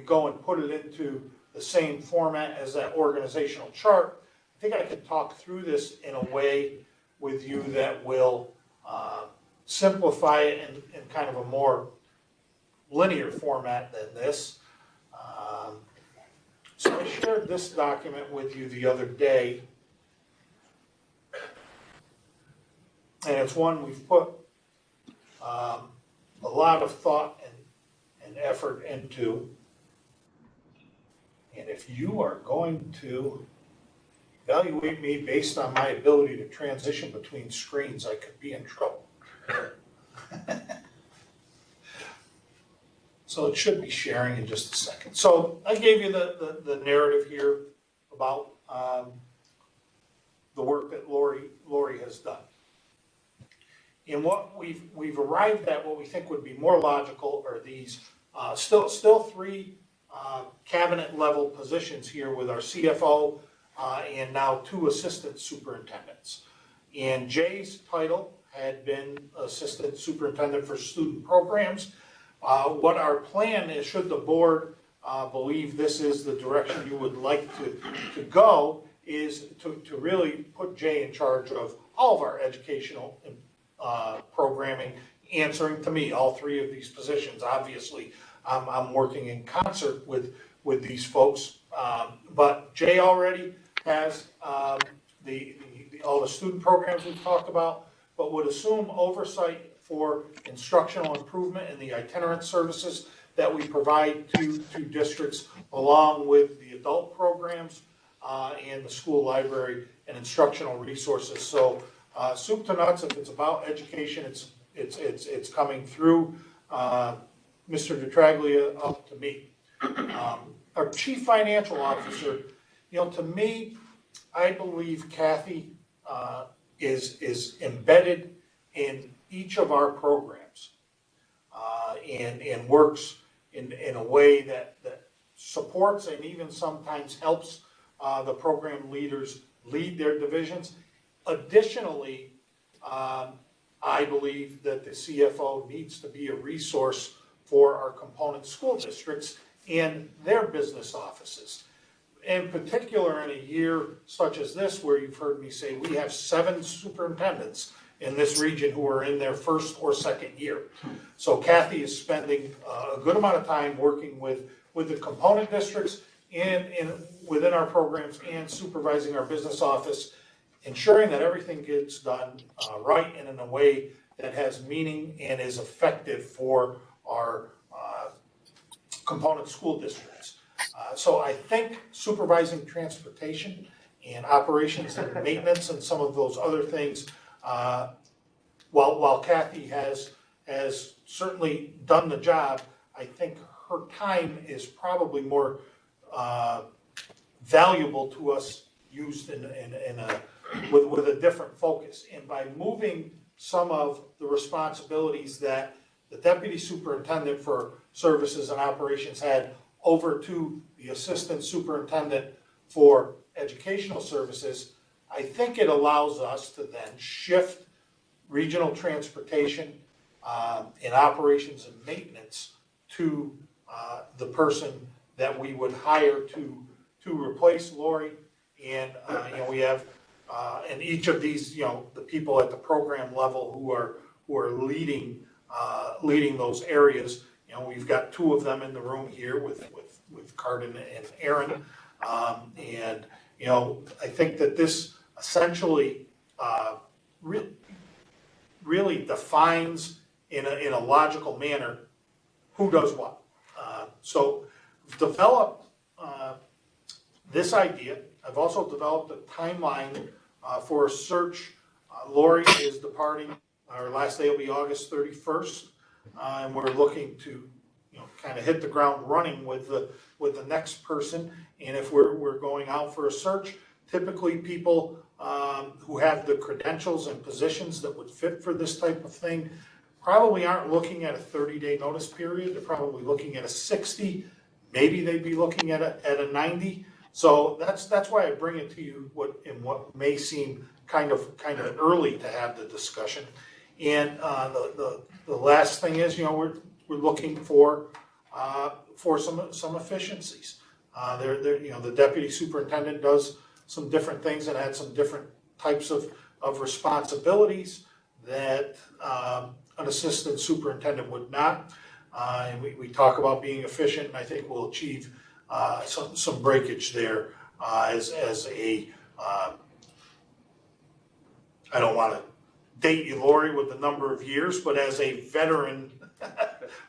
S4: go and put it into the same format as that organizational chart, I think I can talk through this in a way with you that will simplify it in kind of a more linear format than this. So I shared this document with you the other day. And it's one we've put a lot of thought and effort into. And if you are going to evaluate me based on my ability to transition between screens, I could be in trouble. So it should be sharing in just a second. So I gave you the narrative here about the work that Lori has done. And what we've arrived at, what we think would be more logical, are these still three cabinet level positions here with our CFO and now 2 assistant superintendents. And Jay's title had been assistant superintendent for student programs. What our plan is, should the board believe this is the direction you would like to go, is to really put Jay in charge of all of our educational programming, answering to me, all 3 of these positions. Obviously, I'm working in concert with these folks, but Jay already has all the student programs we've talked about, but would assume oversight for instructional improvement and the itinerant services that we provide to districts, along with the adult programs and the school library and instructional resources. So soup to nuts, if it's about education, it's coming through Mr. DeTraglia up to me. Our chief financial officer, to me, I believe Kathy is embedded in each of our programs and works in a way that supports and even sometimes helps the program leaders lead their divisions. Additionally, I believe that the CFO needs to be a resource for our component school districts and their business offices. In particular, in a year such as this, where you've heard me say we have 7 superintendents in this region who are in their first or second year. So Kathy is spending a good amount of time working with the component districts and within our programs and supervising our business office, ensuring that everything gets done right and in a way that has meaning and is effective for our component school districts. So I think supervising transportation and operations and maintenance and some of those other things, while Kathy has certainly done the job, I think her time is probably more valuable to us used with a different focus. And by moving some of the responsibilities that the deputy superintendent for services and operations had over to the assistant superintendent for educational services, I think it allows us to then shift regional transportation and operations and maintenance to the person that we would hire to replace Lori. And we have and each of these, the people at the program level who are leading those areas. We've got 2 of them in the room here with Cardin and Aaron, and I think that this essentially really defines in a logical manner who does what. So developed this idea. I've also developed a timeline for a search. Lori is departing. Our last day will be August 31st, and we're looking to kind of hit the ground running with the next person. And if we're going out for a search, typically people who have the credentials and positions that would fit for this type of thing probably aren't looking at a 30-day notice period. They're probably looking at a 60. Maybe they'd be looking at a 90. So that's why I bring it to you what may seem kind of early to have the discussion. And the last thing is, we're looking for some efficiencies. The deputy superintendent does some different things and had some different types of responsibilities that an assistant superintendent would not. And we talk about being efficient, and I think we'll achieve some breakage there as a, I don't want to date you, Lori, with the number of years, but as a veteran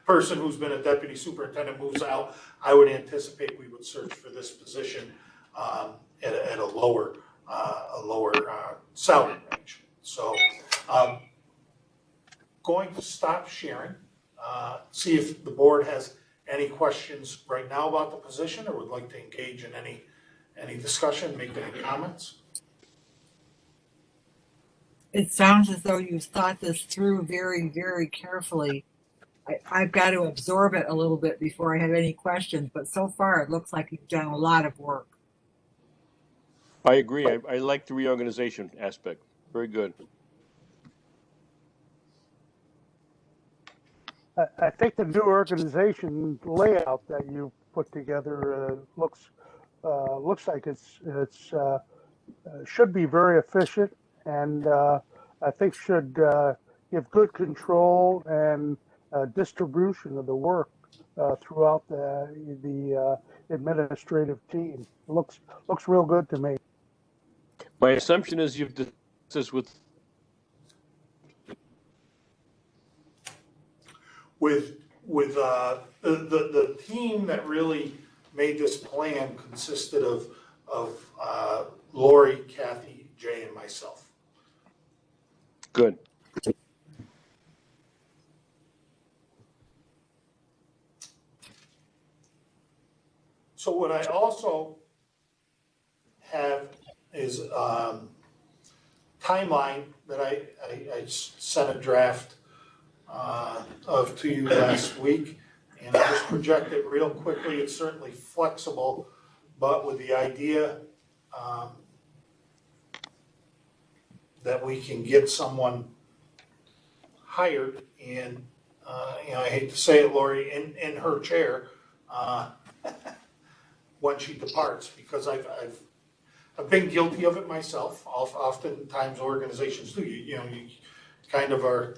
S4: person who's been a deputy superintendent moves out, I would anticipate we would search for this position at a lower salary range. So going to stop sharing, see if the board has any questions right now about the position or would like to engage in any discussion, make any comments.
S8: It sounds as though you've thought this through very, very carefully. I've got to absorb it a little bit before I have any questions, but so far it looks like you've done a lot of work.
S5: I agree. I like the reorganization aspect. Very good.
S9: I think the new organization layout that you put together looks like it's should be very efficient, and I think should give good control and distribution of the work throughout the administrative team. Looks real good to me.
S5: My assumption is you've discussed this with
S4: the team that really made this plan consisted of Lori, Kathy, Jay, and myself.
S5: good.
S4: So what I also have is timeline that I sent a draft of to you last week, and I just project it real quickly. It's certainly flexible, but with the idea that we can get someone hired and I hate to say it, Lori, in her chair when she departs, because I've been guilty of it myself. Oftentimes organizations do. You kind of are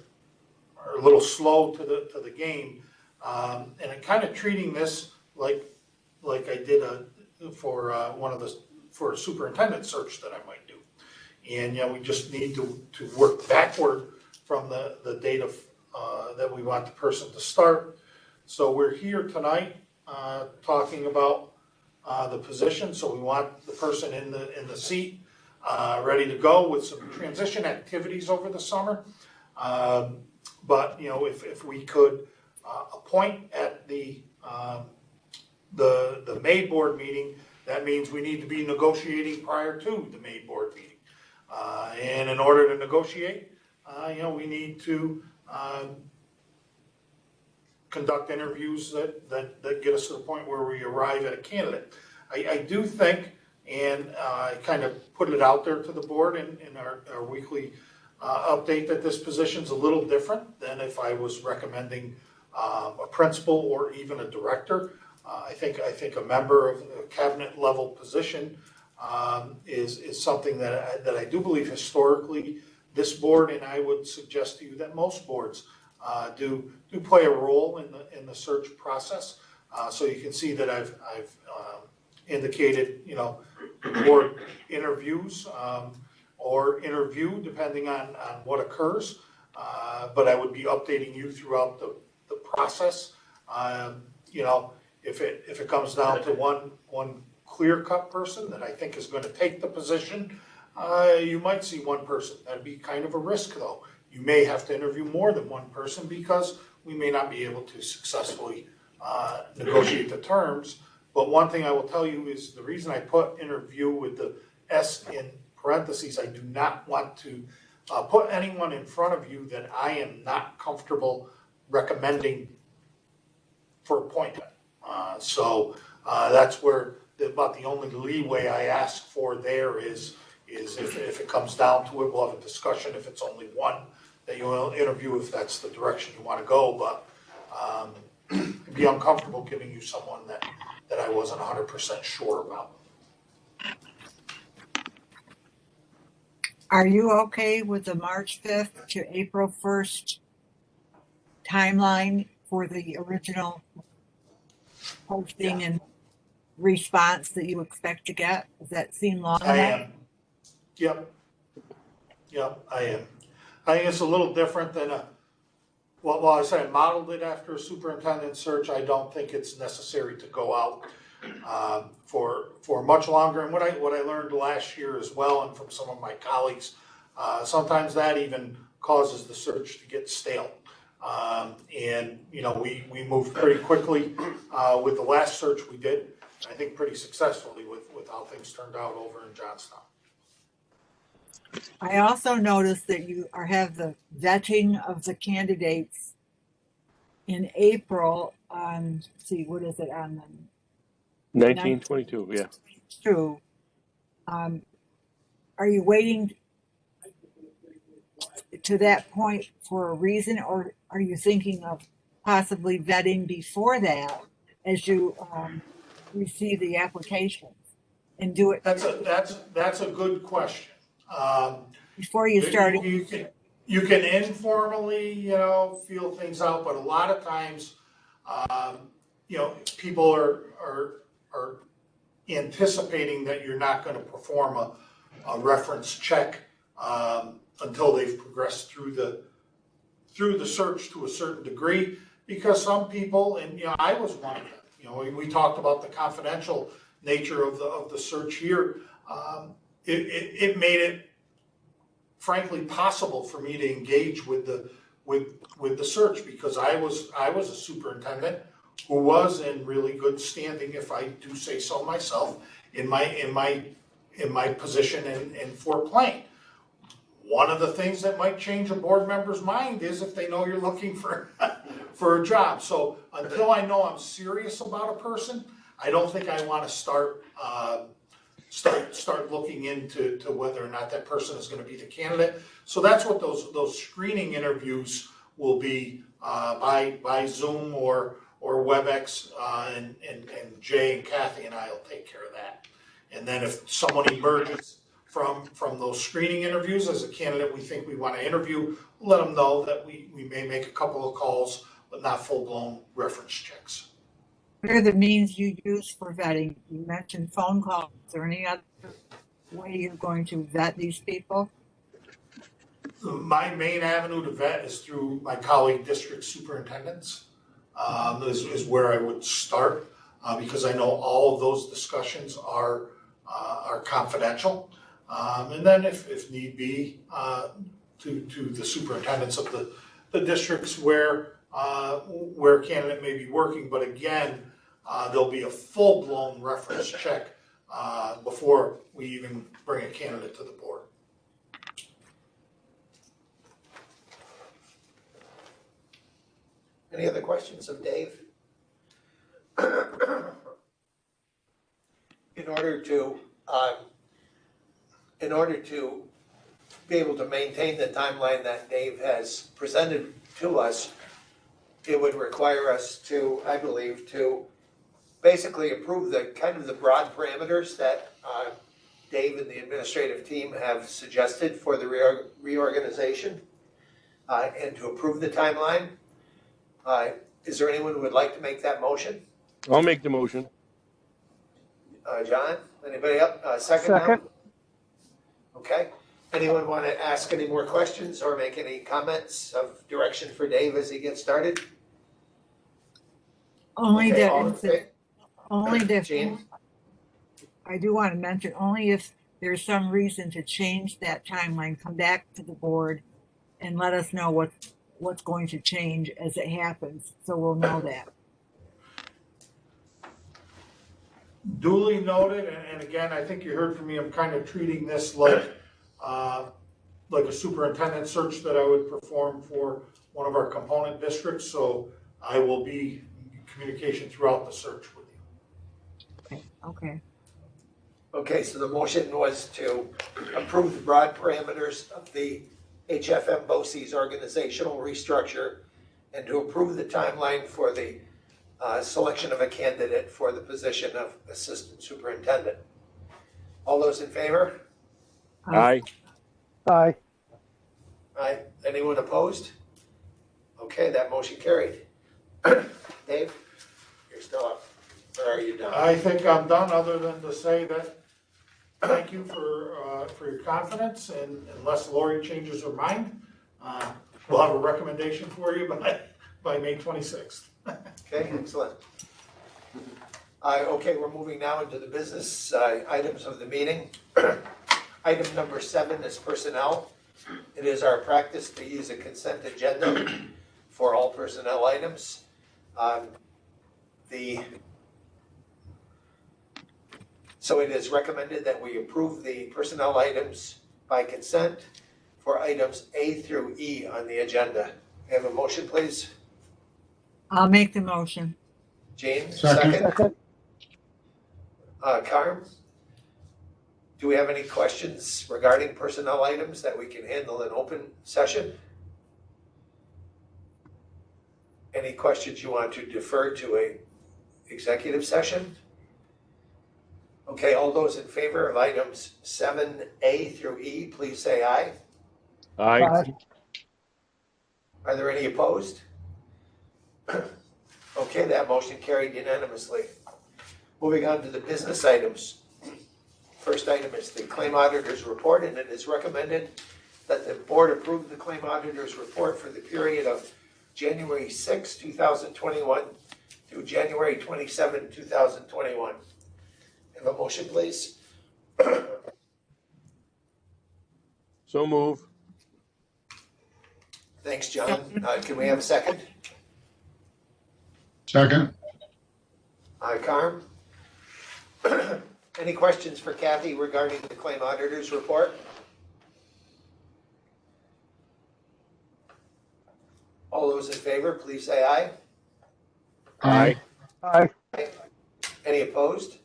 S4: a little slow to the game, and I'm kind of treating this like I did for a superintendent search that I might do, and we just need to work backward from the date of that we want the person to start. So we're here tonight talking about the position. So we want the person in the seat, ready to go with some transition activities over the summer. But if we could appoint at the May board meeting, that means we need to be negotiating prior to the May board meeting. And in order to negotiate, we need to conduct interviews that get us to the point where we arrive at a candidate. I do think, and I kind of put it out there to the board in our weekly update, that this position's a little different than if I was recommending a principal or even a director. I think a member of a cabinet level position is something that I do believe historically this board, and I would suggest to you that most boards do play a role in the search process. So you can see that I've indicated board interviews or interview depending on what occurs. But I would be updating you throughout the process. If it comes down to one clear-cut person that I think is going to take the position, you might see one person. That'd be kind of a risk, though. You may have to interview more than one person because we may not be able to successfully negotiate the terms. But one thing I will tell you is the reason I put interview with the S in parentheses, I do not want to put anyone in front of you that I am not comfortable recommending for appointment. So that's where about the only leeway I ask for there is if it comes down to it, we'll have a discussion if it's only one that you will interview, if that's the direction you want to go. But I'd be uncomfortable giving you someone that that I wasn't 100% sure about.
S8: Are you okay with the March 5th to April 1st timeline for the original posting and response that you expect to get? Does that seem long enough?
S4: I am. Yep, I am. I think it's a little different than well, I say I modeled it after a superintendent search. I don't think it's necessary to go out for much longer. And what I learned last year as well, and from some of my colleagues, sometimes that even causes the search to get stale. And we moved pretty quickly with the last search we did. I think pretty successfully with how things turned out over in Johnstown.
S8: I also noticed that you have the vetting of the candidates in April on, what is it on the
S5: 1922, yeah.
S8: 2. Are you waiting to that point for a reason, or are you thinking of possibly vetting before that as you receive the applications and do it?
S4: That's a good question.
S8: Before you start.
S4: You can informally, feel things out, but a lot of times, people are anticipating that you're not going to perform a reference check until they've progressed through the search to a certain degree, because some people, and I was one of them. We talked about the confidential nature of the search here. It made it frankly possible for me to engage with the search, because I was a superintendent who was in really good standing, if I do say so myself, in my position in Fort Plain. One of the things that might change a board member's mind is if they know you're looking for a job. So until I know I'm serious about a person, I don't think I want to start looking into whether or not that person is going to be the candidate. So that's what those screening interviews will be by Zoom or WebEx, and Jay and Kathy and I will take care of that. And then if someone emerges from those screening interviews as a candidate we think we want to interview, let them know that we may make a couple of calls, but not full-blown reference checks.
S8: What are the means you use for vetting? You mentioned phone calls. Is there any other way you're going to vet these people?
S4: My main avenue to vet is through my colleague district superintendents, is where I would start, because I know all of those discussions are confidential. And then if need be, to the superintendents of the districts where candidate may be working, but again, there'll be a full-blown reference check before we even bring a candidate to the board.
S6: Any other questions of Dave? In order to be able to maintain the timeline that Dave has presented to us, it would require us to, I believe, to basically approve the broad parameters that Dave and the administrative team have suggested for the reorganization, and to approve the timeline. Is there anyone who would like to make that motion?
S5: I'll make the motion.
S6: John, anybody up? Second now? Okay. Anyone want to ask any more questions or make any comments of direction for Dave as he gets started?
S8: Only
S6: Okay,
S8: that,
S6: Jean?
S8: I do want to mention, only if there's some reason to change that timeline, come back to the board and let us know what's going to change as it happens, so we'll know that.
S4: Duly noted, and again, I think you heard from me, I'm kind of treating this like a superintendent search that I would perform for one of our component districts, so I will be in communication throughout the search with you.
S8: Okay.
S6: Okay, so the motion was to approve the broad parameters of the HFM Boces organizational restructure and to approve the timeline for the selection of a candidate for the position of assistant superintendent. All those in favor?
S5: Aye.
S9: Aye.
S6: Aye. Anyone opposed? Okay, that motion carried. Dave, you're still up. Or are you done?
S4: I think I'm done, other than to say that, thank you for your confidence, and unless Lori changes her mind, we'll have a recommendation for you by May 26th.
S6: Okay, excellent. Okay, we're moving now into the business items of the meeting. Item number 7 is personnel. It is our practice to use a consent agenda for all personnel items. So it is recommended that we approve the personnel items by consent for items A through E on the agenda. Have a motion, please?
S8: I'll make the motion.
S6: James,
S9: Second.
S6: second. Carm? Do we have any questions regarding personnel items that we can handle in open session? Any questions you want to defer to a executive session? Okay, all those in favor of items 7A through E, please say aye.
S5: Aye.
S9: Aye.
S6: Are there any opposed? Okay, that motion carried unanimously. Moving on to the business items. First item is the claim auditor's report, and it is recommended that the board approve the claim auditor's report for the period of January 6, 2021 through January 27, 2021. Have a motion, please?
S5: So move.
S6: Thanks, John. Can we have a second?
S10: Second.
S6: Carm? Any questions for Kathy regarding the claim auditor's report? All those in favor, please say aye.
S5: Aye.
S9: Aye.
S6: Any opposed?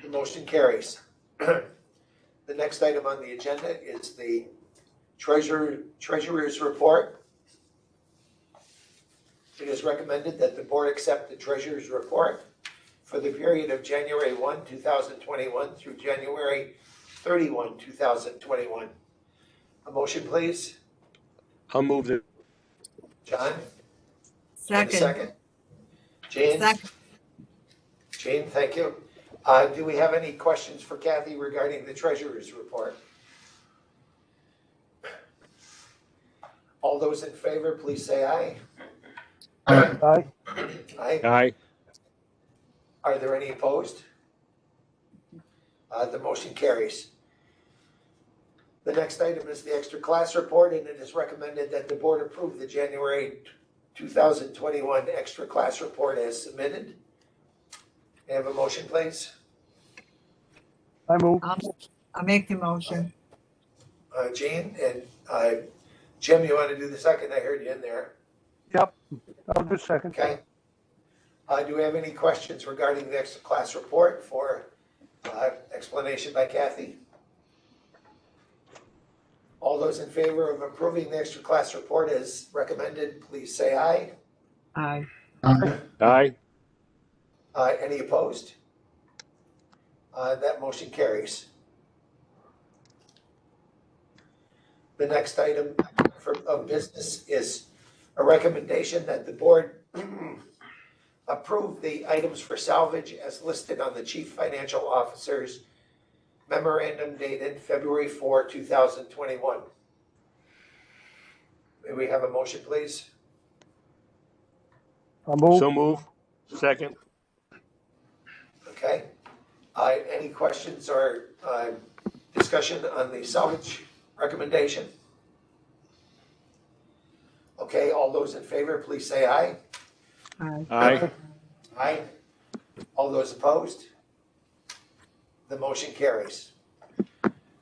S6: The motion carries. The next item on the agenda is the treasurer's report. It is recommended that the board accept the treasurer's report for the period of January 1, 2021 through January 31, 2021. A motion, please.
S5: I'll move the.
S6: John?
S8: Second.
S6: Second. Jane?
S8: Second.
S6: Jane, thank you. Do we have any questions for Kathy regarding the treasurer's report? All those in favor, please say aye.
S10: Aye.
S9: Aye.
S6: Aye.
S5: Aye.
S6: Are there any opposed? The motion carries. The next item is the extra class report, and it is recommended that the board approve the January 2021 extra class report as submitted. May I have a motion, please?
S9: I move.
S8: I'll make the motion.
S6: Jane, and Jim, you want to do the second? I heard you in there.
S9: Yep. I'll do second.
S6: Okay. Do we have any questions regarding the extra class report for explanation by Kathy? All those in favor of approving the extra class report as recommended, please say aye.
S8: Aye.
S5: Aye.
S6: Any opposed? That motion carries. The next item of business is a recommendation that the board approve the items for salvage as listed on the Chief Financial Officer's memorandum dated February 4, 2021. May we have a motion, please?
S9: I'll move.
S5: So move. Second.
S6: Okay. Any questions or discussion on the salvage recommendation? Okay, all those in favor, please say aye.
S8: Aye.
S5: Aye.
S6: Aye. All those opposed? The motion carries.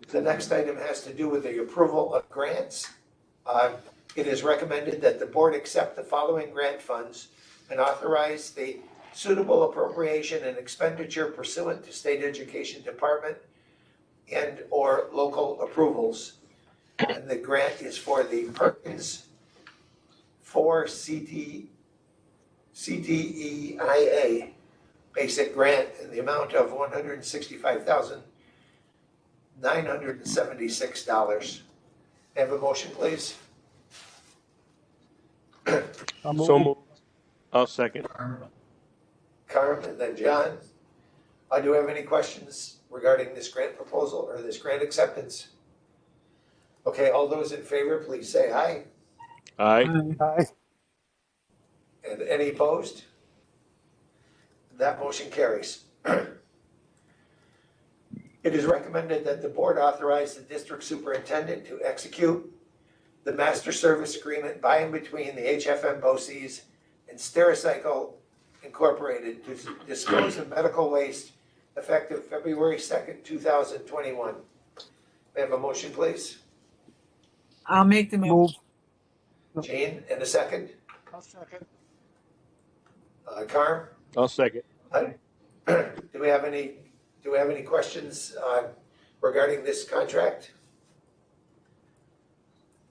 S6: The next item has to do with the approval of grants. It is recommended that the board accept the following grant funds and authorize the suitable appropriation and expenditure pursuant to State Education Department and or local approvals. And the grant is for the Perkins 4 CT CTEIA basic grant in the amount of $165,976. Have a motion, please.
S9: I'll
S5: So
S9: move.
S5: moved. I'll second.
S6: Carm and then John. Do we have any questions regarding this grant proposal or this grant acceptance? Okay, all those in favor, please say aye.
S5: Aye.
S9: Aye.
S6: And any opposed? That motion carries. It is recommended that the board authorize the district superintendent to execute the master service agreement by and between the HFM Boces and Stericycle Incorporated to dispose of medical waste effective February 2nd, 2021. May I have a motion, please?
S8: I'll make the
S9: Move.
S8: motion.
S6: Jane, in a second.
S9: I'll second.
S6: Carm?
S5: I'll second.
S6: Do we have any questions regarding this contract?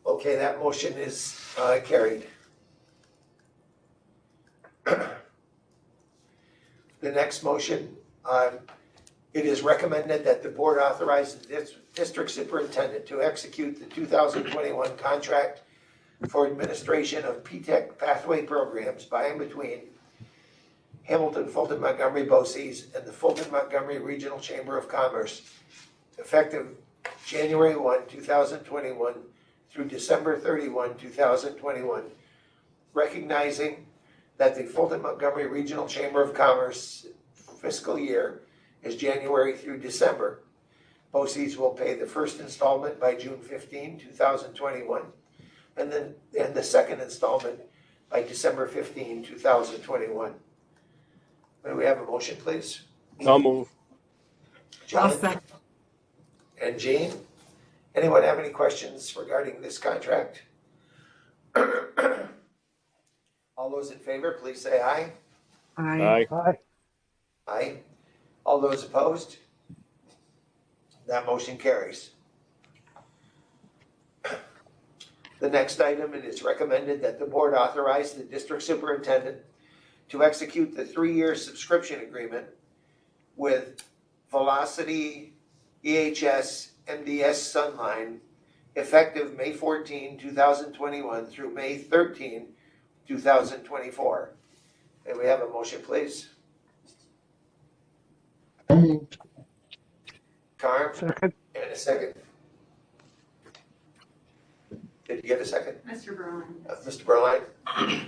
S6: Okay, that motion is carried. The next motion, it is recommended that the board authorize the district superintendent to execute the 2021 contract for administration of P-TECH pathway programs by and between Hamilton, Fulton, Montgomery, Boces, and the Fulton Montgomery Regional Chamber of Commerce, effective January 1, 2021 through December 31, 2021, recognizing that the Fulton Montgomery Regional Chamber of Commerce fiscal year is January through December. Boces will pay the first installment by June 15, 2021, and the second installment by December 15, 2021. May we have a motion, please?
S5: I'll move.
S8: I'll
S6: John
S8: second.
S6: and Jean, anyone have any questions regarding this contract? All those in favor, please say aye.
S8: Aye.
S5: Aye.
S9: Aye.
S6: Aye. All those opposed? That motion carries. The next item, it is recommended that the board authorize the district superintendent to execute the 3-year subscription agreement with Velocity EHS MDS Sunline effective May 14, 2021 through May 13, 2024. May we have a motion, please? Carm,
S9: Second.
S6: and a second. Did you get a second?
S10: Mr. Berlin.
S6: Mr. Berline?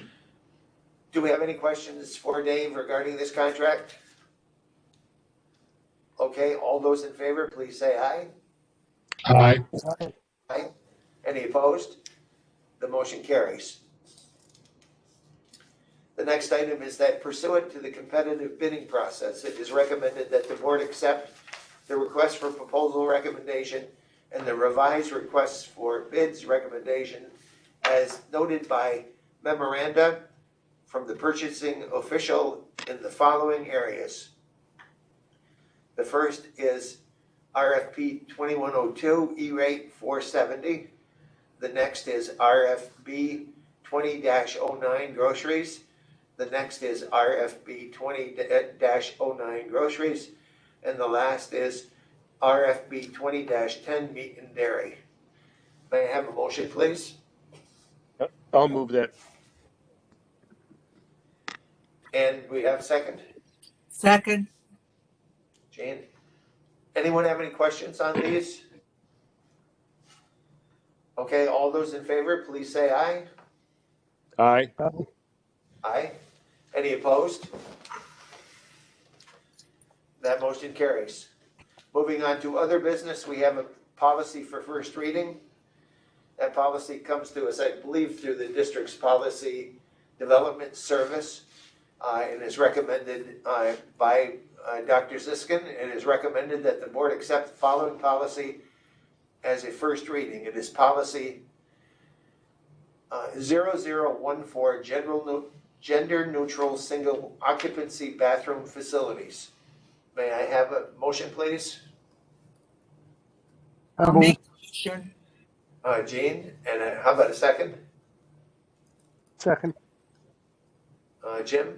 S6: Do we have any questions for Dave regarding this contract? Okay, all those in favor, please say aye.
S5: Aye.
S9: Aye.
S6: Aye. Any opposed? The motion carries. The next item is that pursuant to the competitive bidding process, it is recommended that the board accept the request for proposal recommendation and the revised requests for bids recommendation as noted by memoranda from the purchasing official in the following areas. The first is RFP 2102 E-rate 470. The next is RFB 20-09 groceries. The next is RFB 20-09 groceries. And the last is RFB 20-10 meat and dairy. May I have a motion, please?
S5: I'll move that.
S6: And we have a second.
S8: Second.
S6: Jane, anyone have any questions on these? Okay, all those in favor, please say aye.
S5: Aye.
S9: Aye.
S6: Aye. Any opposed? That motion carries. Moving on to other business, we have a policy for first reading. That policy comes to us, I believe, through the district's policy development service, and is recommended by Dr. Ziskin. It is recommended that the board accept the following policy as a first reading. It is policy 0014, gender neutral single occupancy bathroom facilities. May I have a motion, please?
S8: I'll make the motion.
S6: Jean, and how about a second?
S9: Second.
S6: Jim, do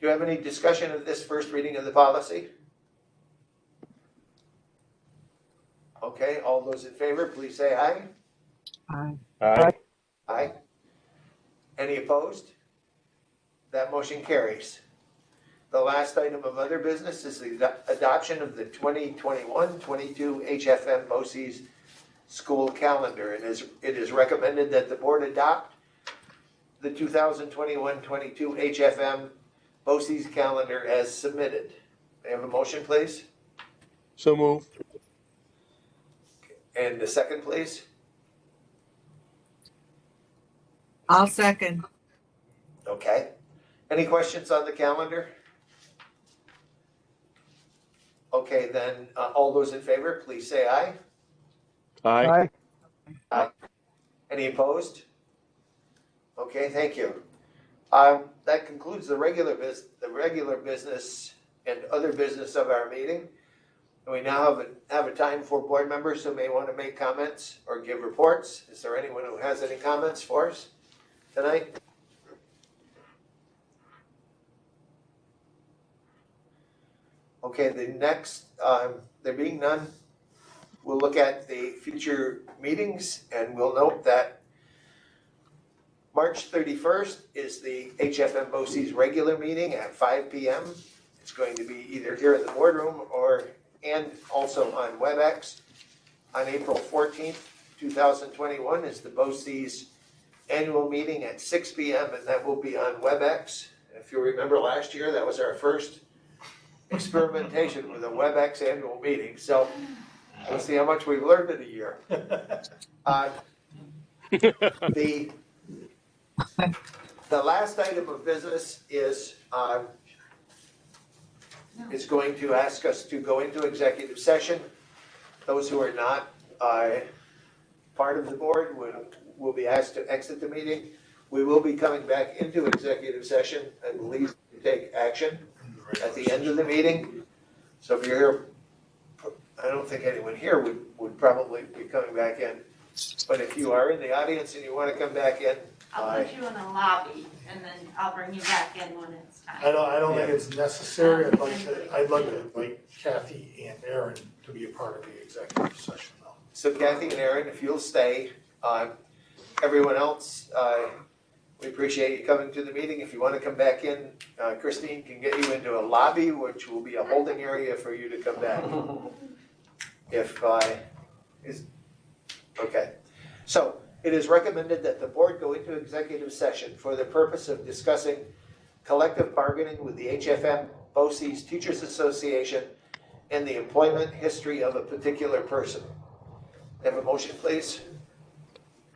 S6: you have any discussion of this first reading of the policy? Okay, all those in favor, please say aye.
S8: Aye.
S5: Aye.
S6: Aye. Any opposed? That motion carries. The last item of other business is the adoption of the 2021-22 HFM Boces school calendar. It is recommended that the board adopt the 2021-22 HFM Boces calendar as submitted. May I have a motion, please?
S5: So move.
S6: And a second, please?
S8: I'll second.
S6: Okay. Any questions on the calendar? Okay, then, all those in favor, please say aye.
S5: Aye.
S9: Aye.
S6: Any opposed? Okay, thank you. That concludes the regular business and other business of our meeting. And we now have a time for board members who may want to make comments or give reports. Is there anyone who has any comments for us tonight? Okay, the next, there being none, we'll look at the future meetings and we'll note that March 31st is the HFM Boces regular meeting at 5 p.m. It's going to be either here in the boardroom and also on WebEx. On April 14th, 2021 is the Boces annual meeting at 6 p.m. and that will be on WebEx. If you remember last year, that was our first experimentation with a WebEx annual meeting. So we'll see how much we've learned in a year. The last item of business is going to ask us to go into executive session. Those who are not part of the board will be asked to exit the meeting. We will be coming back into executive session, I believe, to take action at the end of the meeting. So if you're here, I don't think anyone here would probably be coming back in. But if you are in the audience and you want to come back in,
S10: I'll put you in a lobby and then I'll bring you back in when it's time.
S4: I don't think it's necessary. I'd like to invite Kathy and Aaron to be a part of the executive session though.
S6: so Kathy and Aaron, if you'll stay, everyone else, we appreciate you coming to the meeting. If you want to come back in, Christine can get you into a lobby, which will be a holding area for you to come back. Okay. So it is recommended that the board go into executive session for the purpose of discussing collective bargaining with the HFM Boces Teachers Association and the employment history of a particular person. Have a motion, please?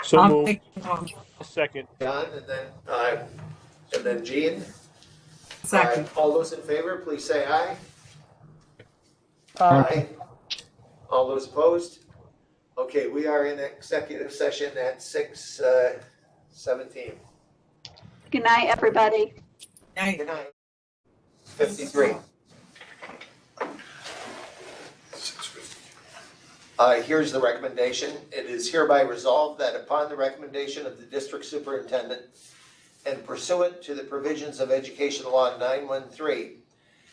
S5: So
S8: I'll
S5: move.
S8: take the motion.
S5: Second.
S6: John, and then Jean.
S8: Second.
S6: All those in favor, please say aye.
S9: Aye.
S6: All those opposed? Okay, we are in executive session at 6:17.
S7: Good night, everybody.
S8: Aye.
S6: Good night. 53. Here's the recommendation. It is hereby resolved that upon the recommendation of the district superintendent and pursuant to the provisions of Education Law 913,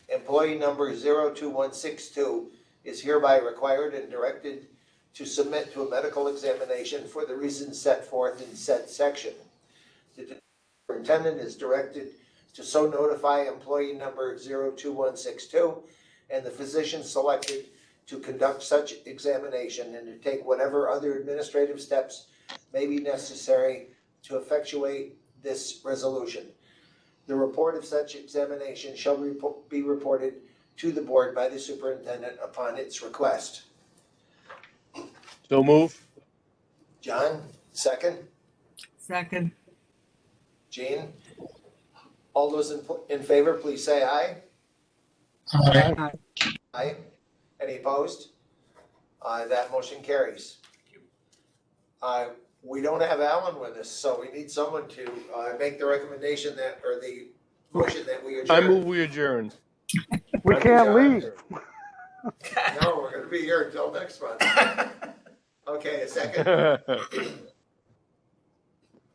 S6: employee number 02162 is hereby required and directed to submit to a medical examination for the reasons set forth in said section. The superintendent is directed to so notify employee number 02162 and the physician selected to conduct such examination and to take whatever other administrative steps may be necessary to effectuate this resolution. The report of such examination shall be reported to the board by the superintendent upon its request.
S5: So move.
S6: John, second.
S8: Second.
S6: Jean? All those in favor, please say aye.
S8: Aye.
S6: Aye. Any opposed? That motion carries. We don't have Alan with us, so we need someone to make the recommendation that, or the motion that we adjourn.
S5: I move we adjourn.
S9: We can't leave.
S6: No, we're gonna be here until next month. Okay, a second.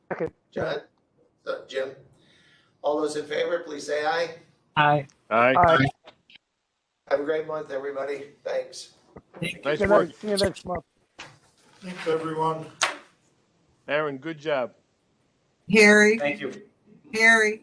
S9: Second.
S6: John? Jim? All those in favor, please say aye.
S11: Aye.
S5: Aye.
S9: Aye.
S6: Have a great month, everybody. Thanks.
S5: Nice
S9: Good
S5: work,
S9: night. See you next month.
S4: Thanks, everyone.
S5: Aaron. Good job.
S8: Harry,
S1: Thank you.
S8: Harry,